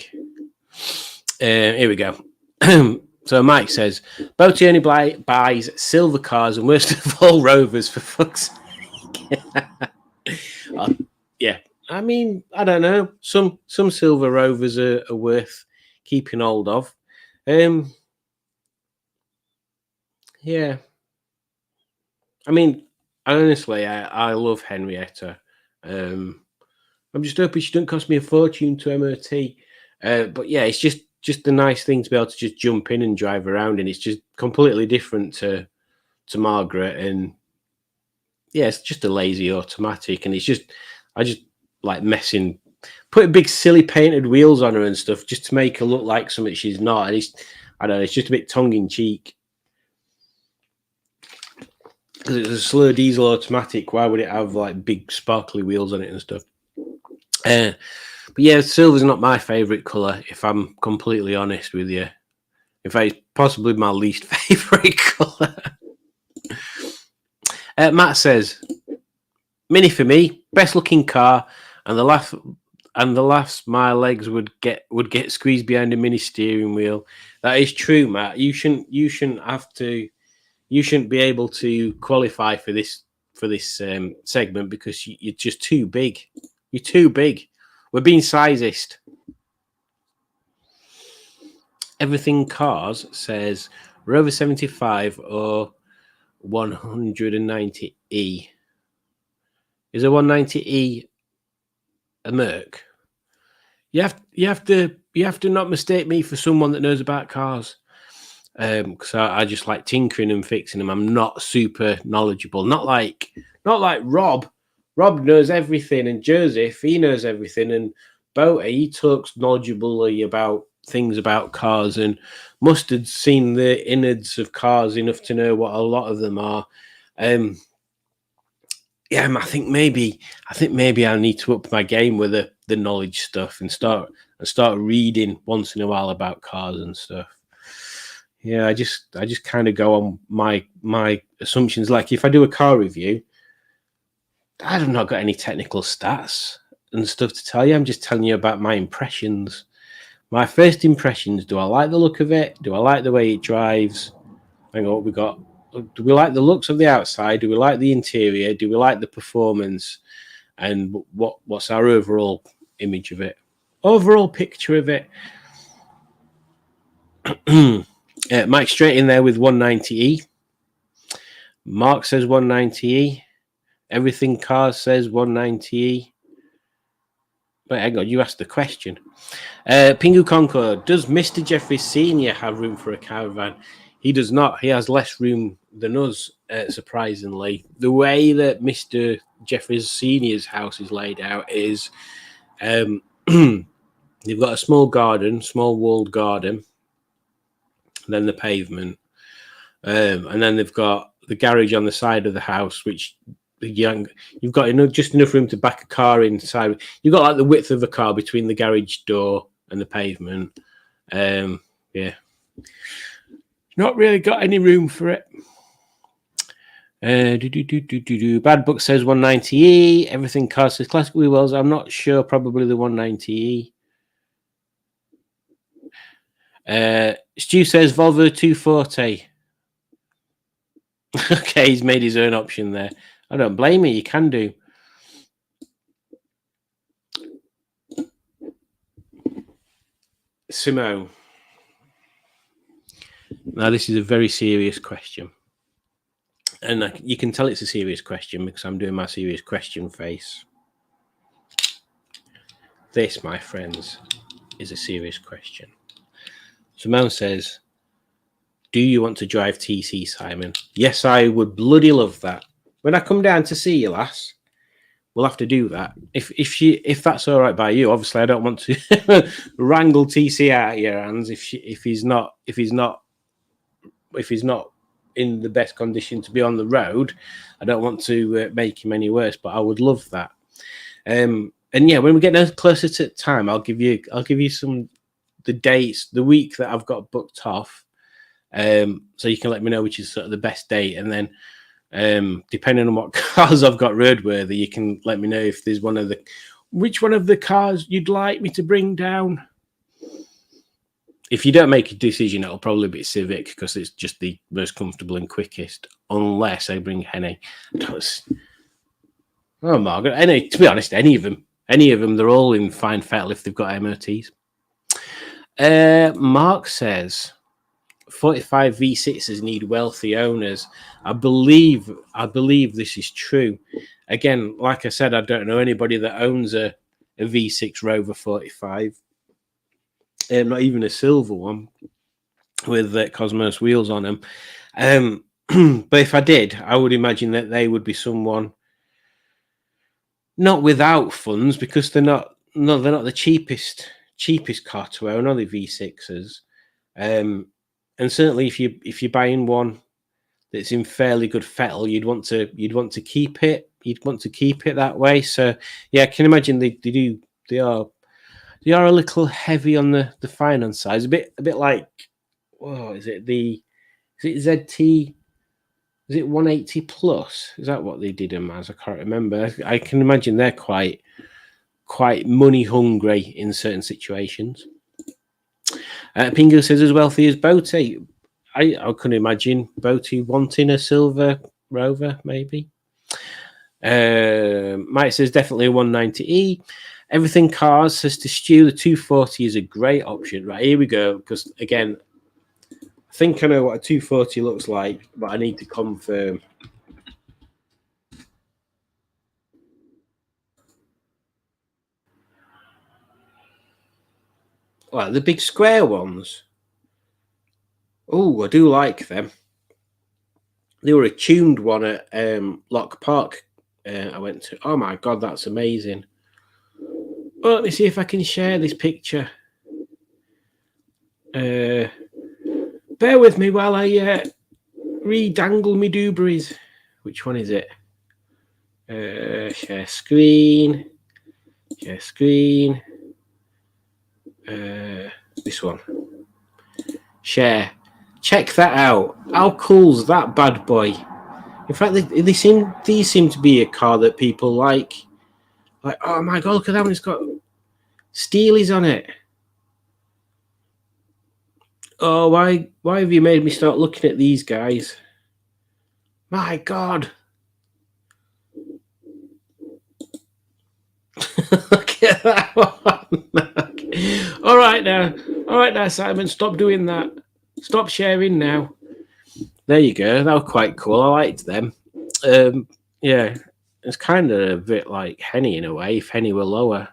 Here we go. So Mike says, Boaty only buys silver cars and worst of all Rovers, for fuck's sake. Yeah, I mean, I don't know. Some silver Rovers are worth keeping hold of. Yeah. I mean, honestly, I love Henrietta. I'm just hoping she doesn't cost me a fortune to MOT. But yeah, it's just a nice thing to be able to just jump in and drive around, and it's just completely different to Margaret. And yeah, it's just a lazy automatic, and I just like messing putting big silly painted wheels on her and stuff just to make her look like something she's not. And I don't know, it's just a bit tongue in cheek. Because it's a slow diesel automatic, why would it have like big sparkly wheels on it and stuff? But yeah, silver's not my favourite colour, if I'm completely honest with you. In fact, it's possibly my least favourite colour. Matt says, Mini for me, best looking car, and the laughs my legs would get squeezed behind a Mini steering wheel. That is true, Matt. You shouldn't be able to qualify for this segment because you're just too big. You're too big. We're being sizist. Everything Cars says Rover 75 or 190E. Is a 190E a Merc? You have to not mistake me for someone that knows about cars. Because I just like tinkering and fixing them. I'm not super knowledgeable. Not like Rob. Rob knows everything, and Joseph, he knows everything, and Boater, he talks knowledgeably about things about cars, and Mustard's seen the innards of cars enough to know what a lot of them are. I think maybe I need to up my game with the knowledge stuff and start reading once in a while about cars and stuff. Yeah, I just kind of go on my assumptions. Like if I do a car review, I've not got any technical stats and stuff to tell you. I'm just telling you about my impressions. My first impressions. Do I like the look of it? Do I like the way it drives? Hang on, what we got? Do we like the looks of the outside? Do we like the interior? Do we like the performance? And what's our overall image of it? Overall picture of it. Mike straight in there with 190E. Mark says 190E. Everything Cars says 190E. Wait, hang on, you asked the question. Pingu Concord, does Mr. Jeffries Sr. have room for a caravan? He does not. He has less room than us, surprisingly. The way that Mr. Jeffries Sr.'s house is laid out is they've got a small garden, small walled garden, then the pavement, and then they've got the garage on the side of the house, which you've got just enough room to back a car inside. You've got like the width of a car between the garage door and the pavement. Not really got any room for it. Bad Book says 190E. Everything Cars says classic wheels. I'm not sure. Probably the 190E. Stu says Volvo 240. Okay, he's made his own option there. I don't blame you. You can do. Simone. Now, this is a very serious question. And you can tell it's a serious question because I'm doing my serious question face. This, my friends, is a serious question. Simone says, do you want to drive TC, Simon? Yes, I would bloody love that. When I come down to see you, lass, we'll have to do that. If that's all right by you. Obviously, I don't want to wrangle TC out of your hands if he's not in the best condition to be on the road. I don't want to make him any worse, but I would love that. And yeah, when we get closer to time, I'll give you the dates, the week that I've got booked off, so you can let me know which is sort of the best date, and then depending on what cars I've got roadworthy, you can let me know if there's which one of the cars you'd like me to bring down. If you don't make a decision, it'll probably be Civic because it's just the most comfortable and quickest, unless I bring Henny. Oh, Margaret. To be honest, any of them, they're all in fine fettle if they've got MOTs. Mark says 45 V6s need wealthy owners. I believe this is true. Again, like I said, I don't know anybody that owns a V6 Rover 45. Not even a silver one with Cosmos wheels on them. But if I did, I would imagine that they would be someone not without funds, because they're not no, they're not the cheapest car to own, are they, V6s? And certainly if you're buying one that's in fairly good fettle, you'd want to keep it. You'd want to keep it that way. So yeah, I can imagine they are a little heavy on the finance side. It's a bit like, is it ZT? Is it 180 plus? Is that what they did them as? I can't remember. I can imagine they're quite money hungry in certain situations. Pingu says, as wealthy as Boaty. I couldn't imagine Boaty wanting a silver Rover, maybe. Mike says, definitely a 190E. Everything Cars says to Stu, the 240 is a great option. Right, here we go. Because, again, I think I know what a 240 looks like, but I need to confirm. Well, the big square ones. Oh, I do like them. They were a tuned one at Lock Park. I went to. Oh my god, that's amazing. Well, let me see if I can share this picture. Bear with me while I re-dangle me dooberries. Which one is it? Share screen. Share screen. This one. Share. Check that out. How cool's that bad boy? In fact, these seem to be a car that people like. Like, oh my god, look at that one! It's got Steelies on it. Oh, why have you made me start looking at these guys? My god! Look at that one. All right now, Simon. Stop doing that. Stop sharing now. There you go. That was quite cool. I liked them. Yeah, it's kind of a bit like Henny in a way. If Henny were lower,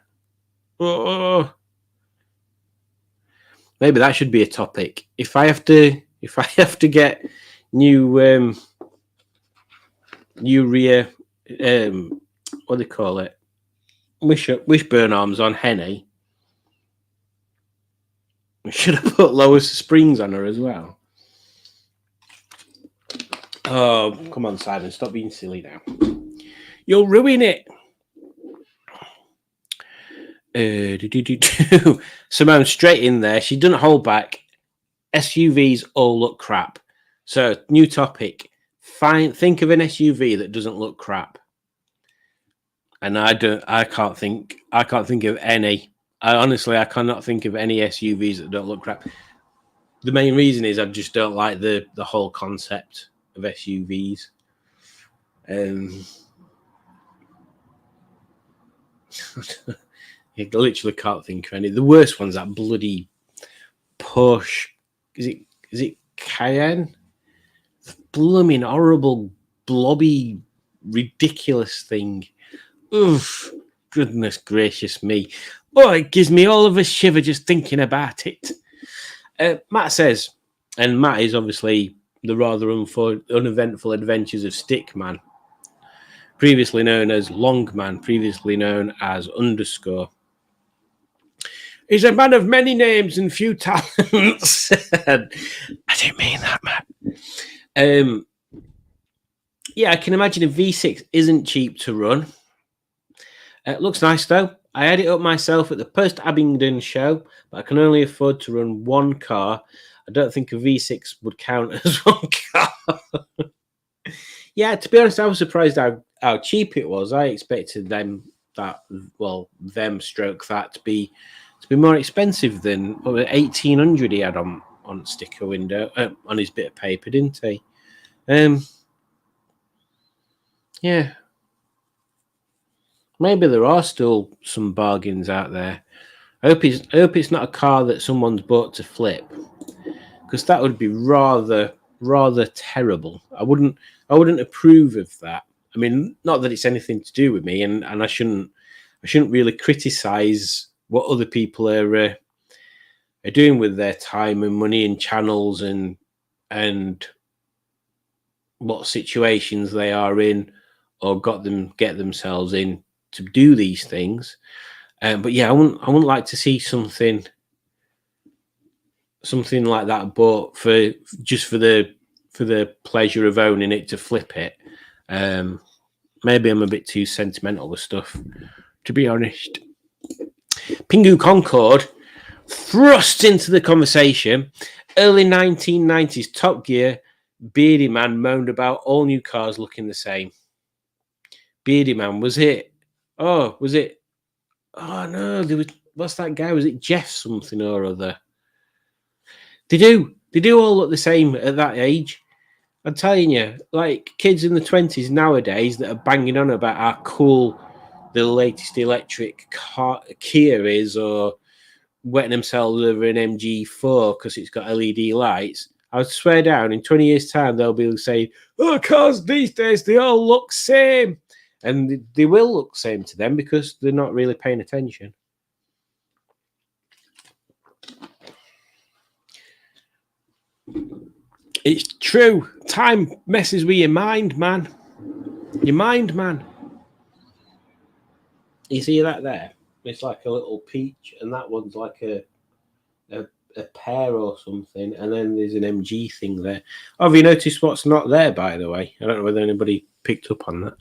maybe that should be a topic. If I have to get new rear, what do they call it? Wishbone arms on Henny. We should have put lower springs on her as well. Oh, come on, Simon. Stop being silly now. You'll ruin it. Simone, straight in there. She doesn't hold back. SUVs all look crap. So, new topic. Think of an SUV that doesn't look crap. And I can't think of any. I cannot think of any SUVs that don't look crap. The main reason is I just don't like the whole concept of SUVs. I literally can't think of any. The worst one's that bloody Porsche. Is it Cayenne? The blooming horrible, blobby, ridiculous thing. Oof! Goodness gracious me! Oh, it gives me all of a shiver just thinking about it. Matt says, and Matt is obviously the rather uneventful adventures of Stickman, previously known as Longman, previously known as Underscore. He's a man of many names and few talents. I didn't mean that, Matt. Yeah, I can imagine a V6 isn't cheap to run. It looks nice, though. I had it up myself at the post-Abingdon show, but I can only afford to run one car. I don't think a V6 would count as one car. Yeah, to be honest, I was surprised how cheap it was. I expected them stroke that to be more expensive than 1,800 he had on sticker window on his bit of paper, didn't he? Yeah. Maybe there are still some bargains out there. I hope it's not a car that someone's bought to flip, because that would be rather terrible. I wouldn't approve of that. I mean, not that it's anything to do with me, and I shouldn't really criticize what other people are doing with their time and money and channels and what situations they are in or get themselves in to do these things. But yeah, I wouldn't like to see something like that, but for the pleasure of owning it, to flip it. Maybe I'm a bit too sentimental with stuff, to be honest. Pingu Concord thrust into the conversation. Early 1990s Top Gear. Beardy Man moaned about all new cars looking the same. Beardy Man, was it? Oh, was it? Oh no, there was. What's that guy? Was it Jeff something or other? They do all look the same at that age. I'm telling you, like kids in the 20s nowadays that are banging on about how cool the latest electric Kia is, or wetting themselves over an MG4 because it's got LED lights. I would swear down, in 20 years' time, they'll be saying, oh, cars these days, they all look same. And they will look same to them because they're not really paying attention. It's true. Time messes with your mind, man. Your mind, man. You see that there? It's like a little peach, and that one's like a pear or something, and then there's an MG thing there. Oh, have you noticed what's not there, by the way? I don't know whether anybody picked up on that.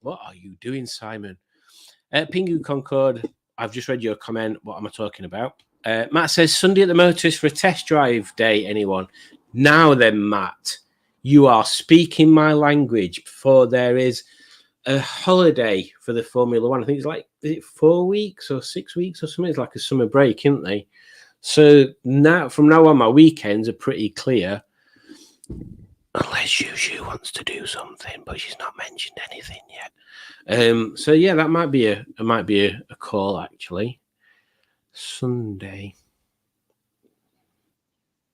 What are you doing, Simon? Pingu Concord, I've just read your comment. What am I talking about? Matt says, Sunday at the Motorist for a test drive day, anyone? Now then, Matt, you are speaking my language, for there is a holiday for the Formula One. I think it's like, is it 4 weeks or 6 weeks or something? It's like a summer break, isn't they? So now, from now on, my weekends are pretty clear. Unless Juju wants to do something, but she's not mentioned anything yet. So yeah, that might be a call actually. Sunday.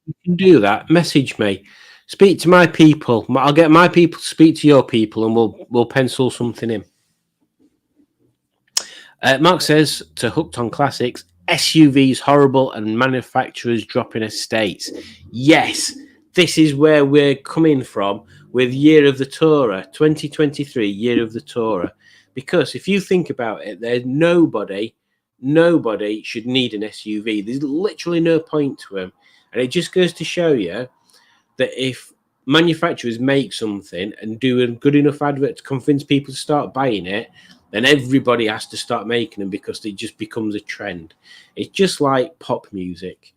You can do that. Message me. Speak to my people. I'll get my people to speak to your people, and we'll pencil something in. Mark says to Hooked on Classics, SUVs horrible and manufacturers dropping estates. Yes, this is where we're coming from with Year of the Tourer, 2023 Year of the Tourer. Because if you think about it, there's nobody should need an SUV. There's literally no point to them. And it just goes to show you that if manufacturers make something and do a good enough advert to convince people to start buying it, then everybody has to start making them because it just becomes a trend. It's just like pop music.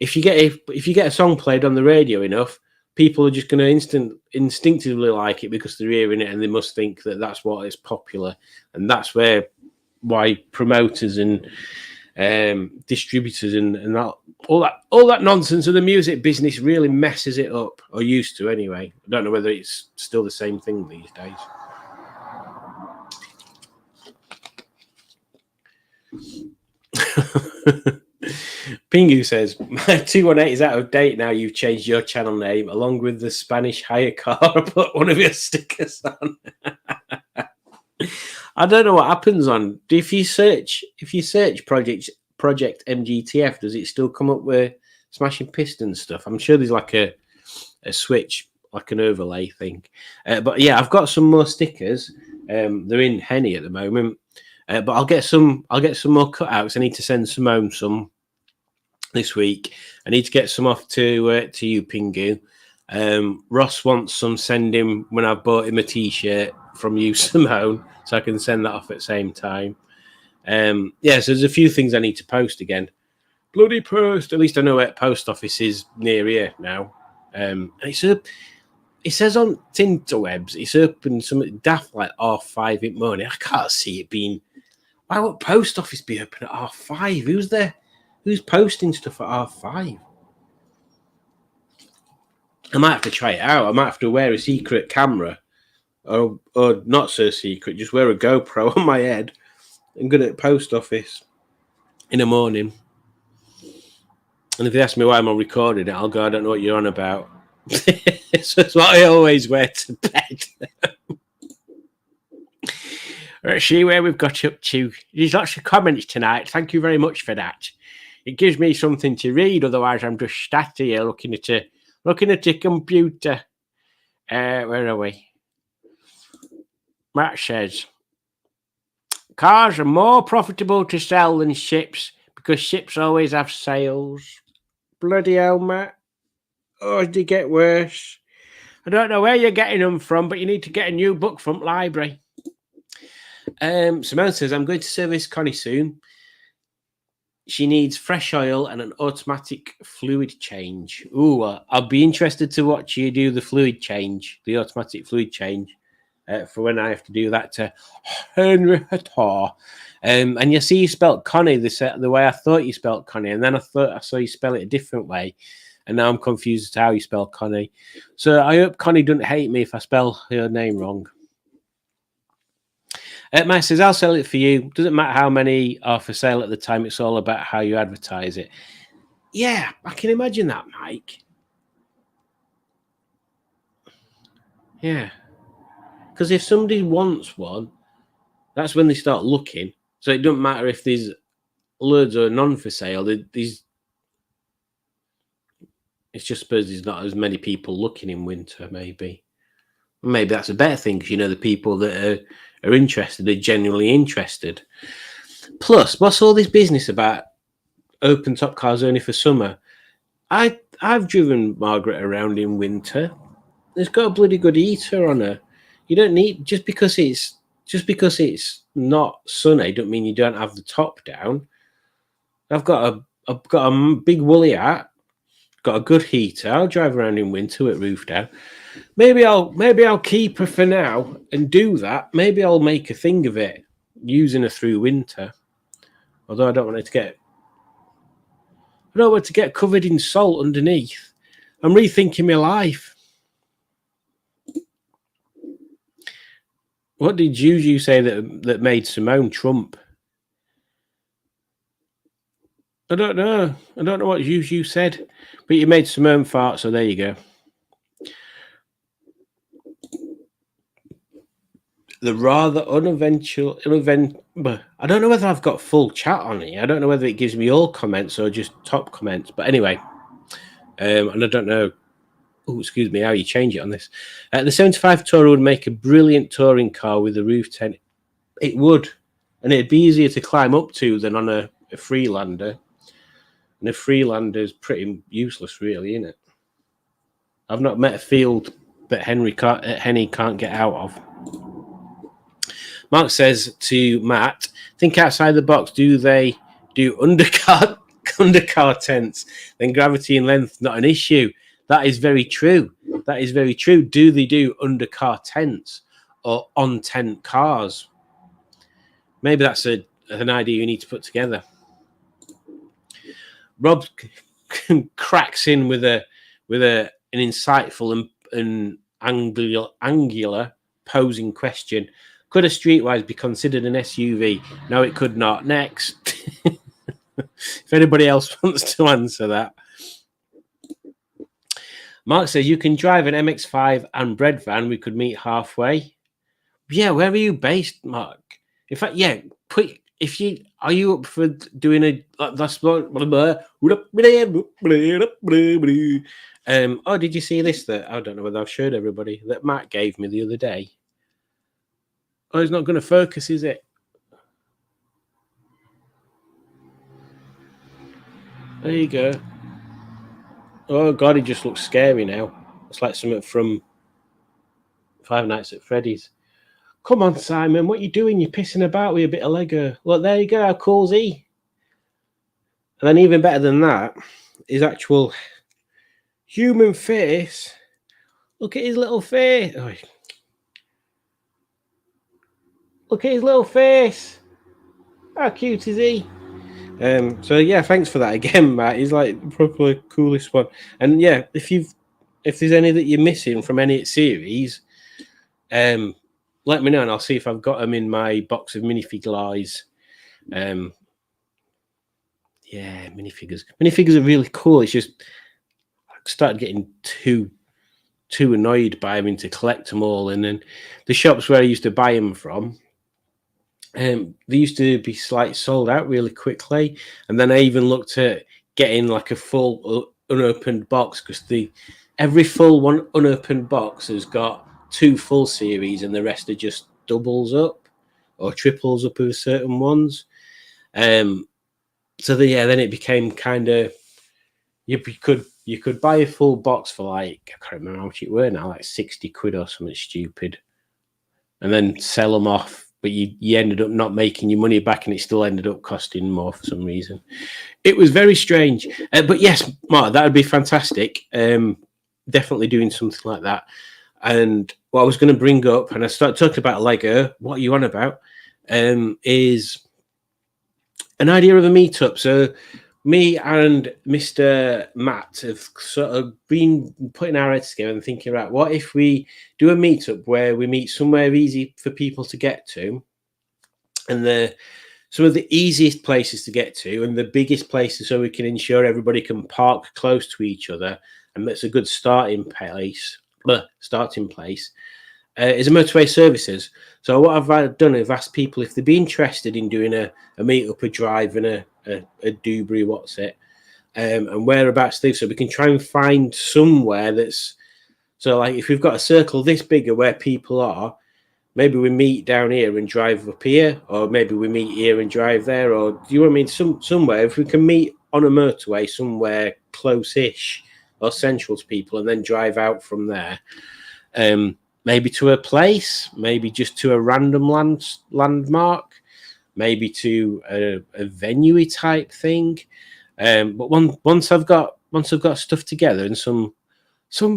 If you get a song played on the radio enough, people are just going to instinctively like it because they're hearing it, and they must think that that's what is popular. And that's why promoters and distributors and all that nonsense of the music business really messes it up, or used to anyway. I don't know whether it's still the same thing these days. Pingu says, my 218 is out of date now. You've changed your channel name along with the Spanish hire car. Put one of your stickers on. I don't know what happens on. If you search Project MGTF, does it still come up with Smashing Piston stuff? I'm sure there's like a switch, like an overlay thing. But yeah, I've got some more stickers. They're in Henny at the moment. But I'll get some more cutouts. I need to send Simone some this week. I need to get some off to you, Pingu. Ross wants some. Send him when I've bought him a t-shirt from you, Simone, so I can send that off at the same time. So there's a few things I need to post again. Bloody post. At least I know where post office is near here now. And it says on Tinterwebs, it's open something daft like R5 in the morning. I can't see it being. Why would post office be open at R5? Who's there? Who's posting stuff at R5? I might have to try it out. I might have to wear a secret camera, or not so secret. Just wear a GoPro on my head and go to the post office in the morning. And if they ask me why I'm on recording it, I'll go, I don't know what you're on about. So it's what I always wear to bed. Let's see where we've got up to. There's lots of comments tonight. Thank you very much for that. It gives me something to read. Otherwise, I'm just sat here looking at a computer. Where are we? Matt says, cars are more profitable to sell than ships because ships always have sales. Bloody hell, Matt. Oh, they get worse. I don't know where you're getting them from, but you need to get a new book from the library. Simone says, I'm going to service Connie soon. She needs fresh oil and an automatic fluid change. Ooh, I'll be interested to watch you do the fluid change, the automatic fluid change, for when I have to do that to Henrietta. And you see you spelt Connie the way I thought you spelt Connie, and then I saw you spell it a different way, and now I'm confused as to how you spell Connie. So I hope Connie doesn't hate me if I spell her name wrong. Mike says, I'll sell it for you. Doesn't matter how many are for sale at the time. It's all about how you advertise it. Yeah, I can imagine that, Mike. Yeah. Because if somebody wants one, that's when they start looking. So it doesn't matter if there's loads or none for sale. It's just suppose there's not as many people looking in winter, maybe. Maybe that's a better thing, because, the people that are interested are genuinely interested. Plus, what's all this business about open top cars only for summer? I've driven Margaret around in winter. There's got a bloody good heater on her. You don't need just because it's not sunny, don't mean you don't have the top down. I've got a big woolly hat, got a good heater. I'll drive around in winter with roof down. Maybe I'll keep her for now and do that. Maybe I'll make a thing of it, using her through winter. Although I don't want to get covered in salt underneath. I'm rethinking my life. What did Juju say that made Simone Trump? I don't know. I don't know what Juju said, but you made Simone fart, so there you go. The rather I don't know whether I've got full chat on here. I don't know whether it gives me all comments or just top comments. But anyway, and I don't know. Oh, excuse me, how you change it on this. The 75 Tourer would make a brilliant touring car with a roof tent. It would, and it'd be easier to climb up to than on a Freelander. And a Freelander is pretty useless, really, isn't it? I've not met a field that Henny can't get out of. Mark says to Matt, think outside the box. Do they do undercar tents? Then gravity and length not an issue. That is very true. That is very true. Do they do undercar tents or on-tent cars? Maybe that's an idea you need to put together. Rob cracks in with an insightful and angular posing question. Could a Streetwise be considered an SUV? No, it could not. Next. If anybody else wants to answer that. Mark says, you can drive an MX-5 and bread van. We could meet halfway. Yeah, where are you based, Mark? In fact, yeah, are you up for doing a that's oh, did you see this that I don't know whether I've showed everybody that Matt gave me the other day? Oh, it's not going to focus, is it? There you go. Oh God, he just looks scary now. It's like something from Five Nights at Freddy's. Come on, Simon, what are you doing? You're pissing about with a bit of Lego. Look, there you go. How cool's he? And then even better than that, his actual human face. Look at his little face. Oh. Look at his little face. How cute is he? So yeah, thanks for that again, Matt. He's like probably the coolest one. And yeah, if there's any that you're missing from any series, let me know and I'll see if I've got them in my box of minifigures. Yeah, minifigures. Minifigures are really cool. It's just I started getting too annoyed by having to collect them all, and then the shops where I used to buy them from, They used to be sold out really quickly, and then I even looked at getting like a full unopened box, because every full one unopened box has got 2 full series, and the rest are just doubles up or triples up with certain ones. So then it became kind of, you could buy a full box for like, I can't remember how much it were now, like 60 quid or something stupid, and then sell them off. But you ended up not making your money back, and it still ended up costing more for some reason. It was very strange. But yes, Mark, that would be fantastic. Definitely doing something like that. And what I was going to bring up, and I started talking about Lego, what are you on about, is an idea of a meetup. So me and Mr. Matt have sort of been putting our heads together and thinking, right, what if we do a meetup where we meet somewhere easy for people to get to, and some of the easiest places to get to, and the biggest places, so we can ensure everybody can park close to each other, and that's a good starting place. Is a motorway services. So what I've done, I've asked people if they'd be interested in doing a meetup, a drive, and a Dewberry, and whereabouts they live, so we can try and find somewhere that's, so like if we've got a circle this big of where people are, maybe we meet down here and drive up here, or maybe we meet here and drive there, or do you know what I mean? Somewhere, if we can meet on a motorway somewhere close-ish or central to people, and then drive out from there. Maybe to a place, maybe just to a random landmark, maybe to a venue type thing. But once I've got stuff together and some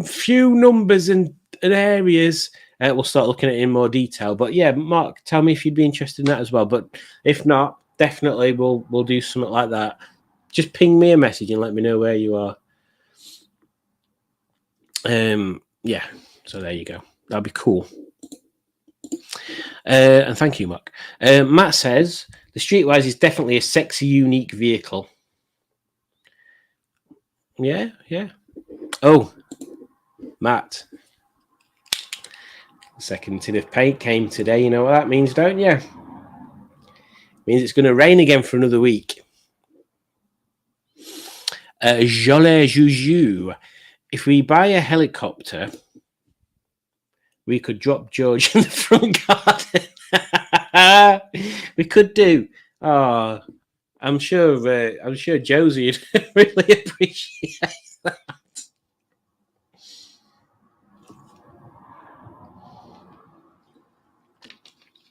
few numbers and areas, we'll start looking at it in more detail. But yeah, Mark, tell me if you'd be interested in that as well. But if not, definitely we'll do something like that. Just ping me a message and let me know where you are. Yeah, so there you go. That'd be cool. And thank you, Mark. Matt says the Streetwise is definitely a sexy, unique vehicle. Yeah. Oh, Matt. Second tin of paint came today. You know what that means, don't you? It means it's going to rain again for another week. Jolet Juju. If we buy a helicopter, we could drop George in the front garden. We could do. Oh, I'm sure Josie would really appreciate that.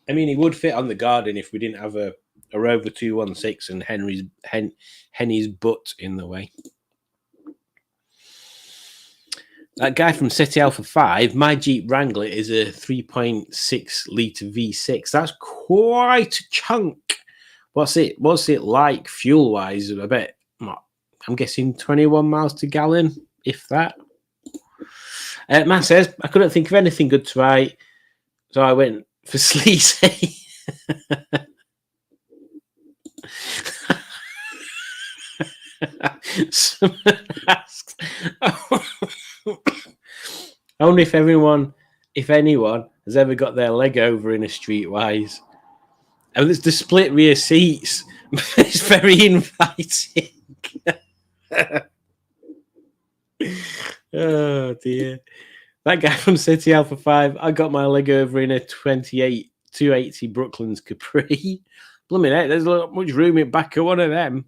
I mean, he would fit on the garden if we didn't have a Rover 216 and Henny's butt in the way. That guy from City Alpha 5, my Jeep Wrangler is a 3.6 litre V6. That's quite a chunk. What's it like fuel wise? I bet, I'm guessing 21 miles to gallon, if that. Matt says, I couldn't think of anything good to write, so I went for sleazy. Someone asks, I wonder if anyone has ever got their leg over in a Streetwise. And there's the split rear seats. It's very inviting. Oh dear. That guy from City Alpha 5, I got my leg over in a 28 280 Brooklands Capri. Blooming heck, there's not much room in back of one of them.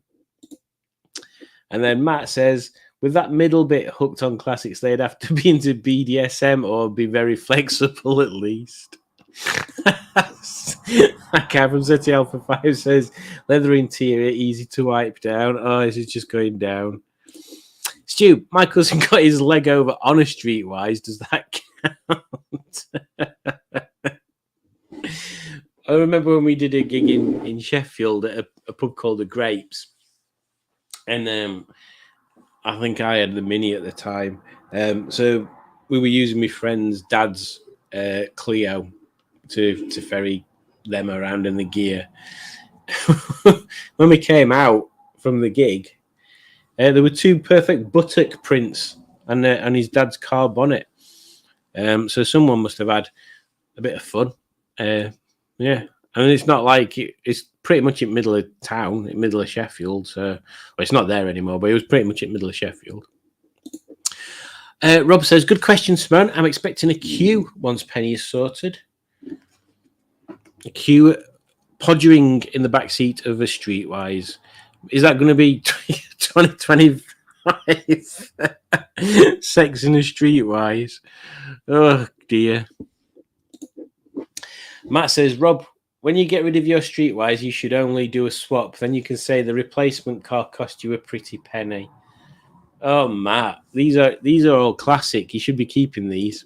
And then Matt says, with that middle bit hooked on classics, they'd have to be into BDSM or be very flexible at least. That guy from City Alpha 5 says, leather interior, easy to wipe down. Oh, this is just going down. Stu, my cousin got his leg over on a Streetwise. Does that count? I remember when we did a gig in Sheffield at a pub called The Grapes. And I think I had the Mini at the time. So we were using my friend's dad's Clio to ferry them around in the gear. When we came out from the gig, there were two perfect buttock prints on his dad's car bonnet. So someone must have had a bit of fun. Yeah, I mean, it's not like it's pretty much in middle of town, in middle of Sheffield. So, well, it's not there anymore, but it was pretty much in middle of Sheffield. Rob says, "Good question, Simone. I'm expecting a queue once Penny is sorted. A queue podgering in the back seat of a Streetwise. Is that going to be 2025? Sex in a Streetwise? Oh dear." Matt says, "Rob, when you get rid of your Streetwise, you should only do a swap. Then you can say the replacement car cost you a pretty penny." Oh, Matt, these are all classic. You should be keeping these.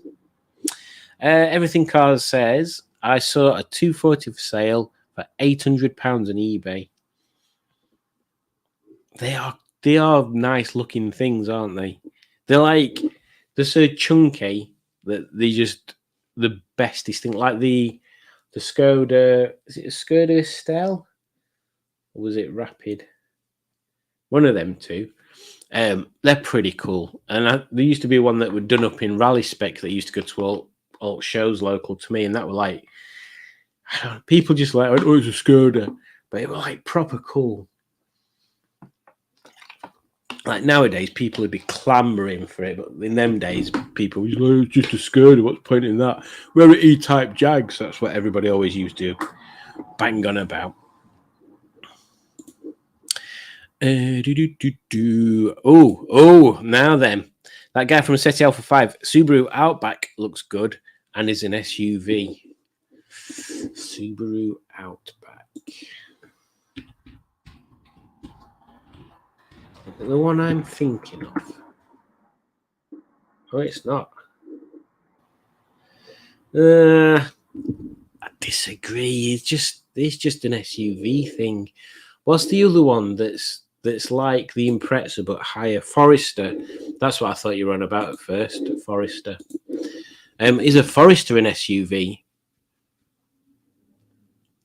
Everything Cars says, "I saw a 240 for sale for £800 on eBay." They are nice looking things, aren't they? They're so chunky that they just the bestest thing. Like the Skoda, is it a Skoda Estelle? Or was it Rapid? One of them two. They're pretty cool. And there used to be one that were done up in rally spec that used to go to all shows local to me, and that were like, I don't know, people just like, "Oh, it's a Skoda," but it was like proper cool. Like nowadays, people would be clamoring for it, but in them days, people were like, "Oh, it's just a Skoda. What's the point in that? We're at E-Type Jags." That's what everybody always used to bang on about. Oh, now then. That guy from SETI Alpha 5, Subaru Outback looks good and is an SUV. Subaru Outback. The one I'm thinking of. Oh, it's not. I disagree. It's just an SUV thing. What's the other one that's like the Impreza but higher? Forester. That's what I thought you were on about at first. Forester. Is a Forester an SUV?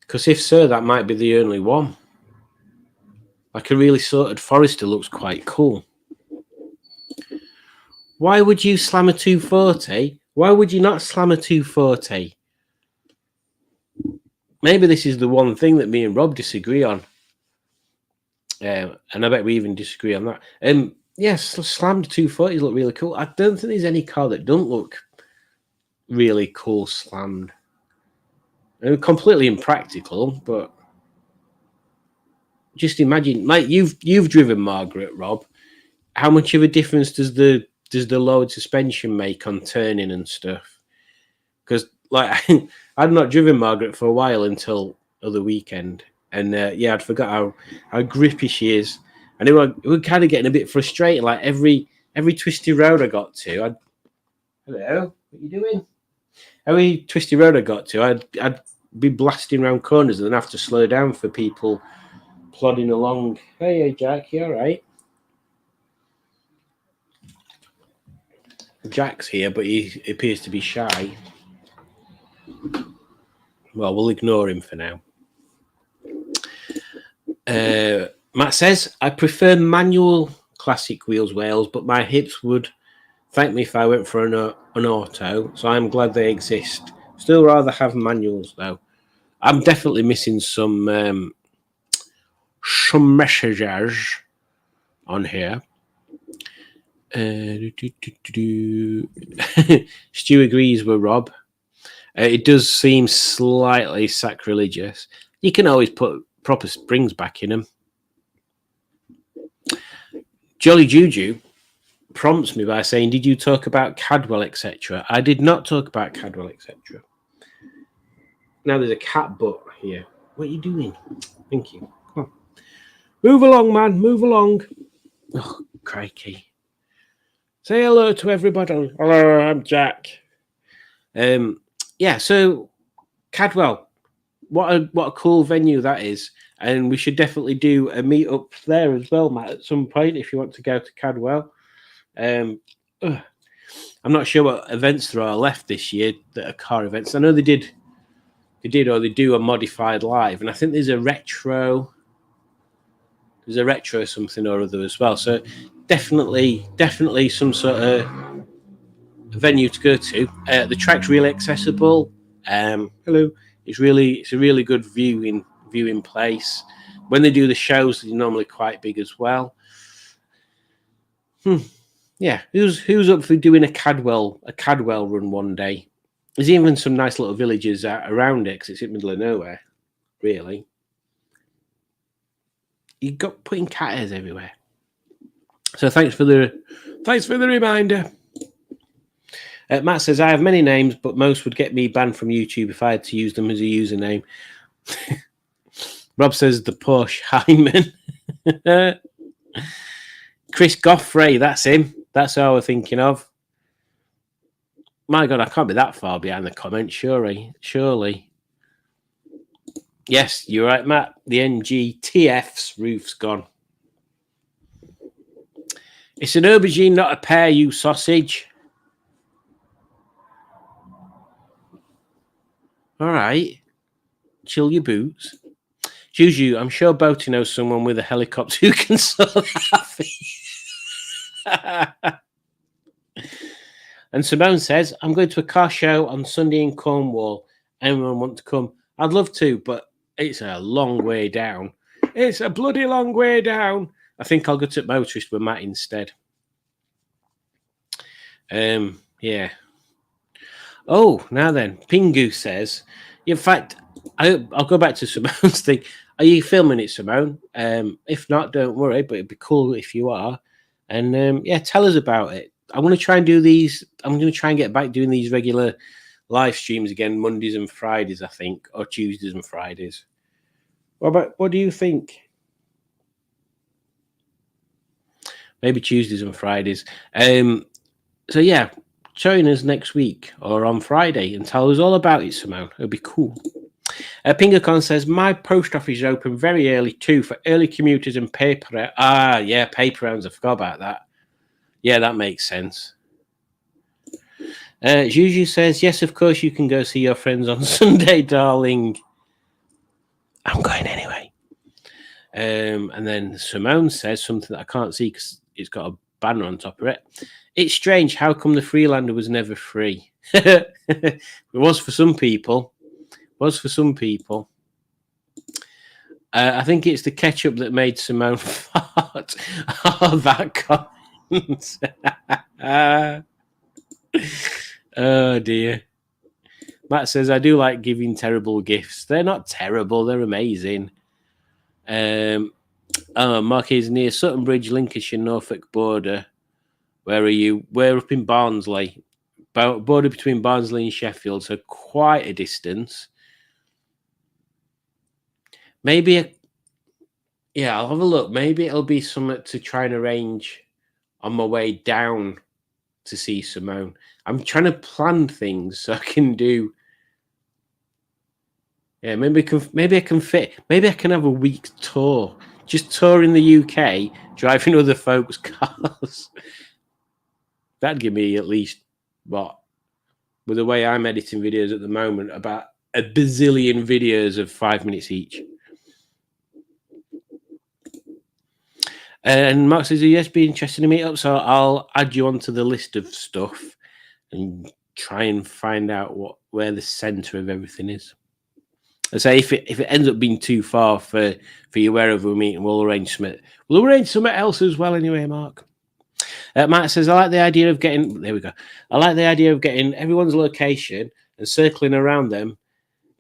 Because if so, that might be the only one. Like a really sorted Forester looks quite cool. Why would you slam a 240? Why would you not slam a 240? Maybe this is the one thing that me and Rob disagree on. And I bet we even disagree on that. Yes, slammed 240s look really cool. I don't think there's any car that don't look really cool slammed. Completely impractical, but just imagine, like you've driven Margaret, Rob. How much of a difference does the lowered suspension make on turning and stuff? Because like I'd not driven Margaret for a while until other weekend. And I'd forgot how grippy she is, and it were kind of getting a bit frustrating. Like every twisty road I got to, hello, what you doing? Every twisty road I got to, I'd be blasting around corners and then have to slow down for people plodding along. Hey, Jack, you all right? Jack's here, but he appears to be shy. Well, we'll ignore him for now. Matt says, "I prefer manual classic wheels Wales, but my hips would thank me if I went for an auto, so I'm glad they exist. Still rather have manuals though. I'm definitely missing some messages on here." Stu agrees with Rob. It does seem slightly sacrilegious. You can always put proper springs back in them. Jolly Juju prompts me by saying, "Did you talk about Cadwell, etc.?" I did not talk about Cadwell, etc. Now there's a cat butt here. What are you doing? Thank you. Come on. Move along, man. Move along. Oh, crikey. Say hello to everybody. Hello, I'm Jack. So Cadwell. What a cool venue that is. And we should definitely do a meet up there as well, Matt, at some point if you want to go to Cadwell. I'm not sure what events there are left this year that are car events. I know they do a modified live, and I think there's a retro something or other as well. So definitely some sort of venue to go to. The track's really accessible. Hello. It's a really good viewing place. When they do the shows, they're normally quite big as well. Yeah, who's up for doing a Cadwell run one day? There's even some nice little villages around it because it's in the middle of nowhere, really. You got putting cat hairs everywhere. So thanks for the reminder. Matt says, I have many names, but most would get me banned from YouTube if I had to use them as a username. Rob says, the Porsche Hyman. Chris Goffrey, that's him. That's who I was thinking of. My God, I can't be that far behind the comments, surely. Yes, you're right, Matt. The NGTF's roof's gone. It's an aubergine, not a pear, you sausage. All right. Chill your boots. Juju, I'm sure Boaty knows someone with a helicopter who can sort that. And Simone says, I'm going to a car show on Sunday in Cornwall. Anyone want to come? I'd love to, but it's a long way down. It's a bloody long way down. I think I'll go to Motorist with Matt instead. Yeah. Oh, now then, Pingu says, in fact, I'll go back to Simone's thing. Are you filming it, Simone? If not, don't worry, but it'd be cool if you are. And yeah, tell us about it. I want to try and do these. I'm going to try and get back doing these regular live streams again, Mondays and Fridays, I think, or Tuesdays and Fridays. What do you think? Maybe Tuesdays and Fridays. So yeah, join us next week or on Friday and tell us all about it, Simone. It'll be cool. Pingercon says, my post office is open very early too for early commuters and paper. Yeah, paper rounds. I forgot about that. Yeah, that makes sense. Juju says, yes, of course you can go see your friends on Sunday, darling. I'm going anyway. And then Simone says something that I can't see because it's got a banner on top of it. It's strange. How come the Freelander was never free? It was for some people. I think it's the ketchup that made Simone fart. Oh, that comment. Oh, dear. Matt says, I do like giving terrible gifts. They're not terrible. They're amazing. Mark is near Sutton Bridge, Lincolnshire, Norfolk border. Where are you? We're up in Barnsley. Border between Barnsley and Sheffield, so quite a distance. Maybe, I'll have a look. Maybe it'll be something to try and arrange on my way down to see Simone. I'm trying to plan things so I can do. Yeah, maybe I can fit. Maybe I can have a week's tour, just touring the UK, driving other folks' cars. That'd give me at least with the way I'm editing videos at the moment, about a bazillion videos of 5 minutes each. And Mark says, yes, be interested in meetup, so I'll add you onto the list of stuff and try and find out where the centre of everything is. I say if it ends up being too far for you wherever we meet, and we'll arrange something. We'll arrange something else as well anyway, Mark. Matt says, I like the idea of getting everyone's location and circling around them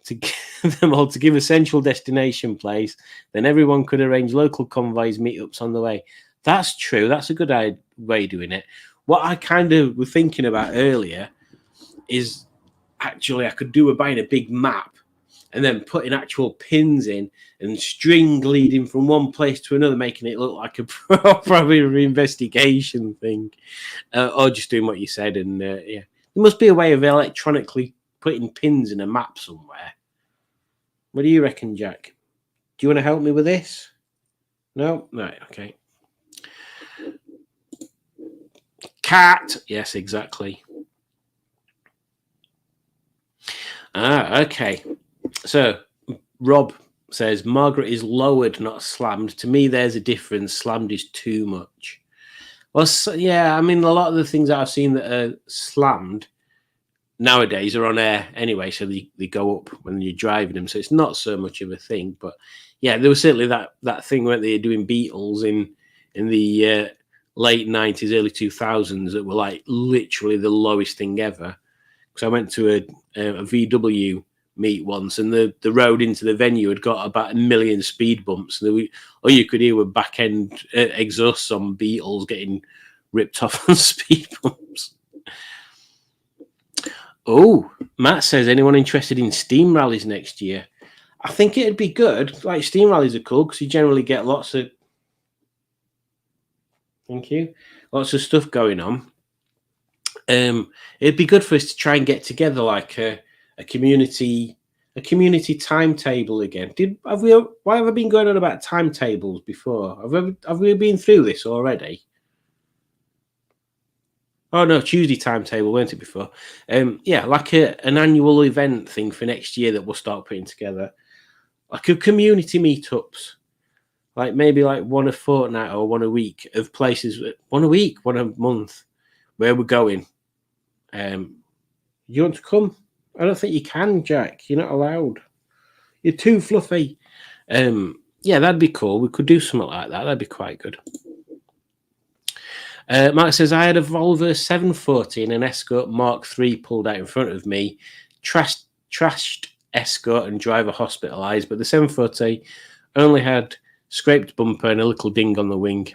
to give them all to give a central destination place. Then everyone could arrange local convoys, meetups on the way. That's true. That's a good way of doing it. What I kind of was thinking about earlier is actually I could do buying a big map and then putting actual pins in and string leading from one place to another, making it look like a proper investigation thing, or just doing what you said. And yeah, there must be a way of electronically putting pins in a map somewhere. What do you reckon, Jack? Do you want to help me with this? No? Right, okay. Cat. Yes, exactly. Okay. So, Rob says, Margaret is lowered, not slammed. To me, there's a difference. Slammed is too much. Well, yeah, I mean, a lot of the things that I've seen that are slammed nowadays are on air anyway, so they go up when you're driving them, so it's not so much of a thing. But yeah, there was certainly that thing where they were doing Beatles in the late 90s, early 2000s that were like literally the lowest thing ever. Because I went to a VW meet once, and the road into the venue had got about 1 million speed bumps. And all you could hear were back end exhausts on Beatles getting ripped off on speed bumps. Oh, Matt says, anyone interested in steam rallies next year? I think it'd be good. Like, steam rallies are cool because you generally get lots of. Thank you. Lots of stuff going on. It'd be good for us to try and get together like a community timetable again. Why have I been going on about timetables before? Have we been through this already? Oh no, Tuesday timetable, weren't it before? Yeah, like an annual event thing for next year that we'll start putting together. Like a community meetups. Like maybe like one a fortnight or one a week of places, one a week, one a month, where we're going. You want to come? I don't think you can, Jack. You're not allowed. You're too fluffy. Yeah, that'd be cool. We could do something like that. That'd be quite good. Mark says, I had a Volvo 740 and an Escort Mark III pulled out in front of me. Trashed Escort and driver hospitalised, but the 740 only had scraped bumper and a little ding on the wing.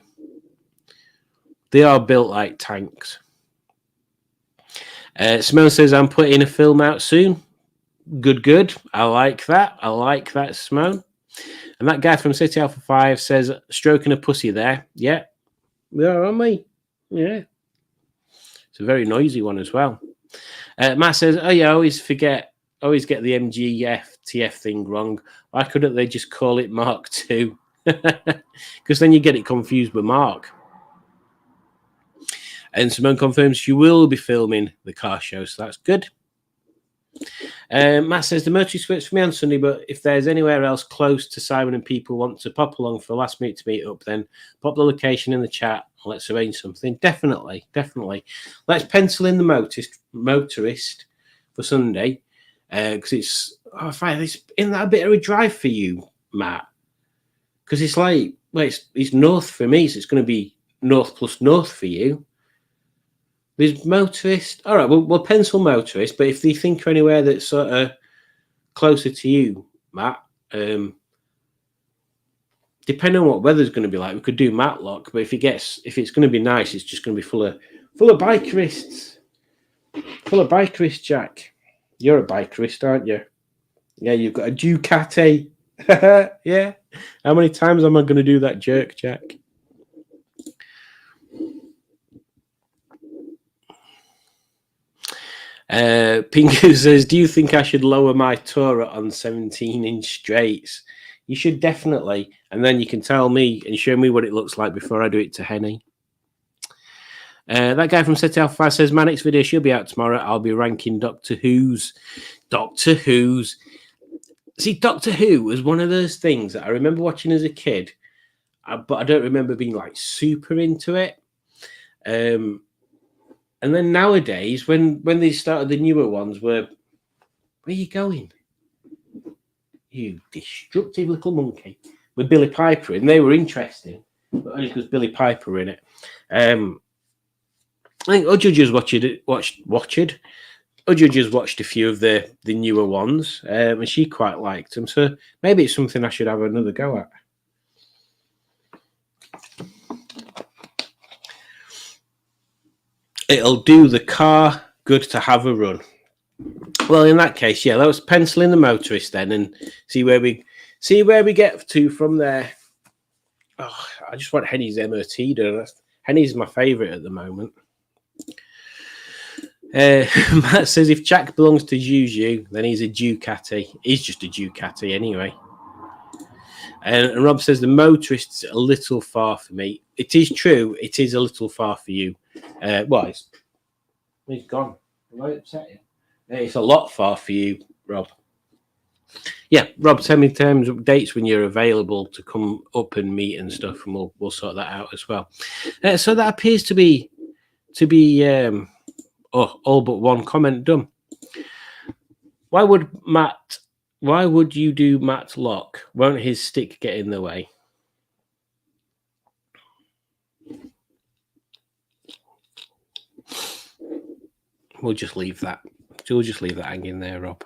They are built like tanks. Simone says, I'm putting a film out soon. Good. I like that, Simone. And that guy from City Alpha 5 says, stroking a pussy there. Yeah. Yeah, aren't we? Yeah. It's a very noisy one as well. Matt says, oh yeah, I always get the MGF TF thing wrong. Why couldn't they just call it Mark II? Because then you get it confused with Mark. And Simone confirms she will be filming the car show, so that's good. Matt says the motorist works for me on Sunday, but if there's anywhere else close to Simon and people want to pop along for a last minute to meet up, then pop the location in the chat and let's arrange something. Definitely. Let's pencil in the motorist for Sunday, because it's isn't that a bit of a drive for you, Matt? Because it's like, well, it's north for me, so it's going to be north plus north for you. There's motorist. All right, we'll pencil motorist, but if they think of anywhere that's sort of closer to you, Matt, depending on what weather's going to be like, we could do Matlock. But if it's going to be nice, it's just going to be full of bikerists. Full of bikerists, Jack. You're a bikerist, aren't you? Yeah, you've got a Ducati. Yeah. How many times am I going to do that jerk, Jack? Pingu says, do you think I should lower my Tourer on 17-inch straights? You should definitely. And then you can tell me and show me what it looks like before I do it to Henny. That guy from City Alpha 5 says, my next video should be out tomorrow. I'll be ranking Doctor Who's. See, Doctor Who was one of those things that I remember watching as a kid, but I don't remember being like super into it. And then nowadays, when they started the newer ones, where are you going? You destructive little monkey. With Billy Piper in, they were interesting, but only because Billy Piper were in it. I think Udjudges watched a few of the newer ones, and she quite liked them. So maybe it's something I should have another go at. It'll do the car good to have a run. Well, in that case, yeah, let's pencil in the motorist then and see where we get to from there. Oh, I just want Henny's MOT done. Henny's my favourite at the moment. Matt says if Jack belongs to Juju, then he's a Ducati. He's just a Ducati anyway. And Rob says the motorist's a little far for me. It is true. It is a little far for you. He's gone. Am I upset you? It's a lot far for you, Rob. Yeah, Rob, send me dates when you're available to come up and meet and stuff, and we'll sort that out as well. So that appears to be all but one comment done. Why would you do Matt Locke? Won't his stick get in the way? We'll just leave that. We'll just leave that hanging there, Rob.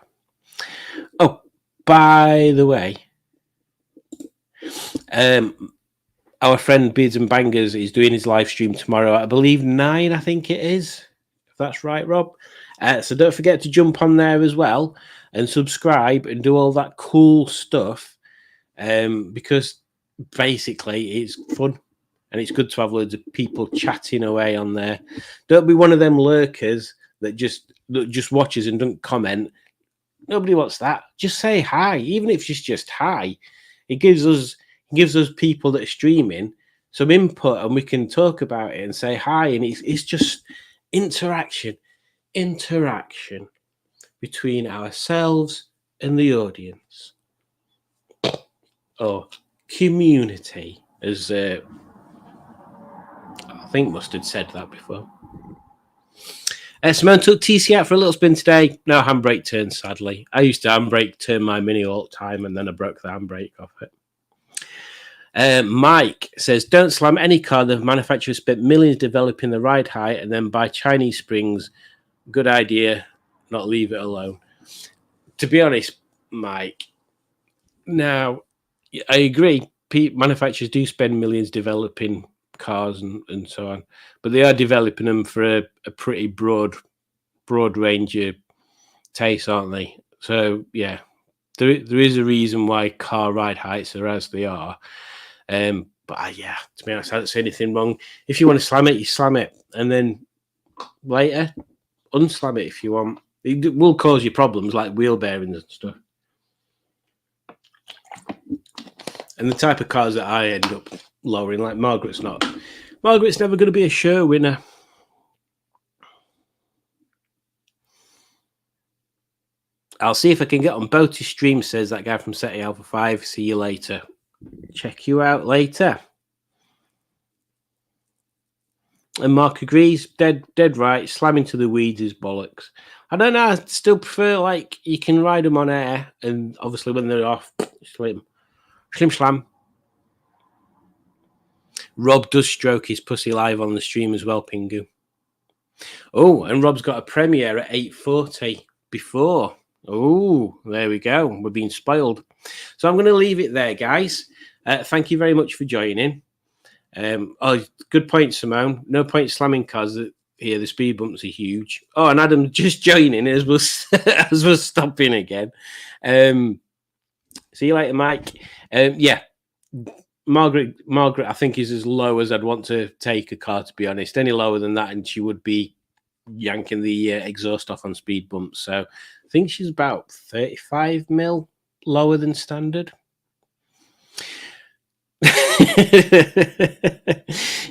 Oh, by the way, our friend Beards and Bangers is doing his live stream tomorrow. I believe 9, I think it is. If that's right, Rob. So don't forget to jump on there as well and subscribe and do all that cool stuff, because basically it's fun and it's good to have loads of people chatting away on there. Don't be one of them lurkers that just watches and doesn't comment. Nobody wants that. Just say hi, even if it's just hi. It gives us people that are streaming some input, and we can talk about it and say hi. And it's just interaction between ourselves and the audience, or community, as I think Mustard said that before. Simone took TC out for a little spin today. No handbrake turn, sadly. I used to handbrake turn my Mini all the time, and then I broke the handbrake off it. Mike says, don't slam any car. The manufacturer spent millions developing the ride height and then buy Chinese springs. Good idea. Not leave it alone. To be honest, Mike, now, I agree. Manufacturers do spend millions developing cars and so on, but they are developing them for a pretty broad range of tastes, aren't they? So yeah, there is a reason why car ride heights are as they are. But yeah, to be honest, I don't see anything wrong. If you want to slam it, you slam it, and then later unslam it if you want. It will cause you problems like wheel bearings and stuff. And the type of cars that I end up lowering, like Margaret's never going to be a show winner. I'll see if I can get on Boaty's stream, says that guy from SETI Alpha 5. See you later. Check you out later. And Mark agrees, dead right. Slamming to the weeds is bollocks. I don't know. I still prefer, like, you can ride them on air, and obviously when they're off, slim slam. Rob does stroke his pussy live on the stream as well, Pingu. Oh, and Rob's got a premiere at 8:40 before. Oh, there we go. We're being spoiled. So I'm going to leave it there, guys. Thank you very much for joining. Oh, good point, Simone. No point slamming cars. Here, the speed bumps are huge. Oh, and Adam just joining as we're stopping again. See you later, Mike. Yeah, Margaret, I think, is as low as I'd want to take a car, to be honest. Any lower than that, and she would be yanking the exhaust off on speed bumps. So I think she's about 35 mil lower than standard.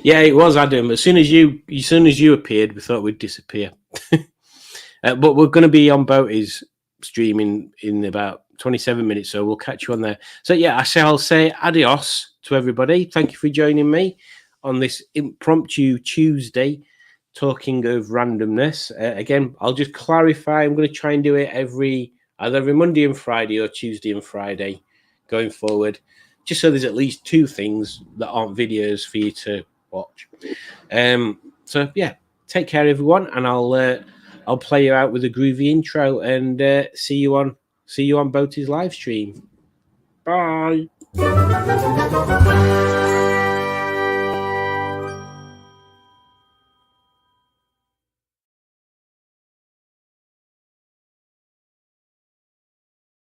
Yeah, it was, Adam. As soon as you appeared, we thought we'd disappear. But we're going to be on Boaty's streaming in about 27 minutes, so we'll catch you on there. So yeah, I shall say adios to everybody. Thank you for joining me on this impromptu Tuesday, talking of randomness. Again, I'll just clarify, I'm going to try and do it either every Monday and Friday or Tuesday and Friday going forward, just so there's at least two things that aren't videos for you to watch. So yeah, take care, everyone, and I'll play you out with a groovy intro, and see you on Boaty's live stream. Bye.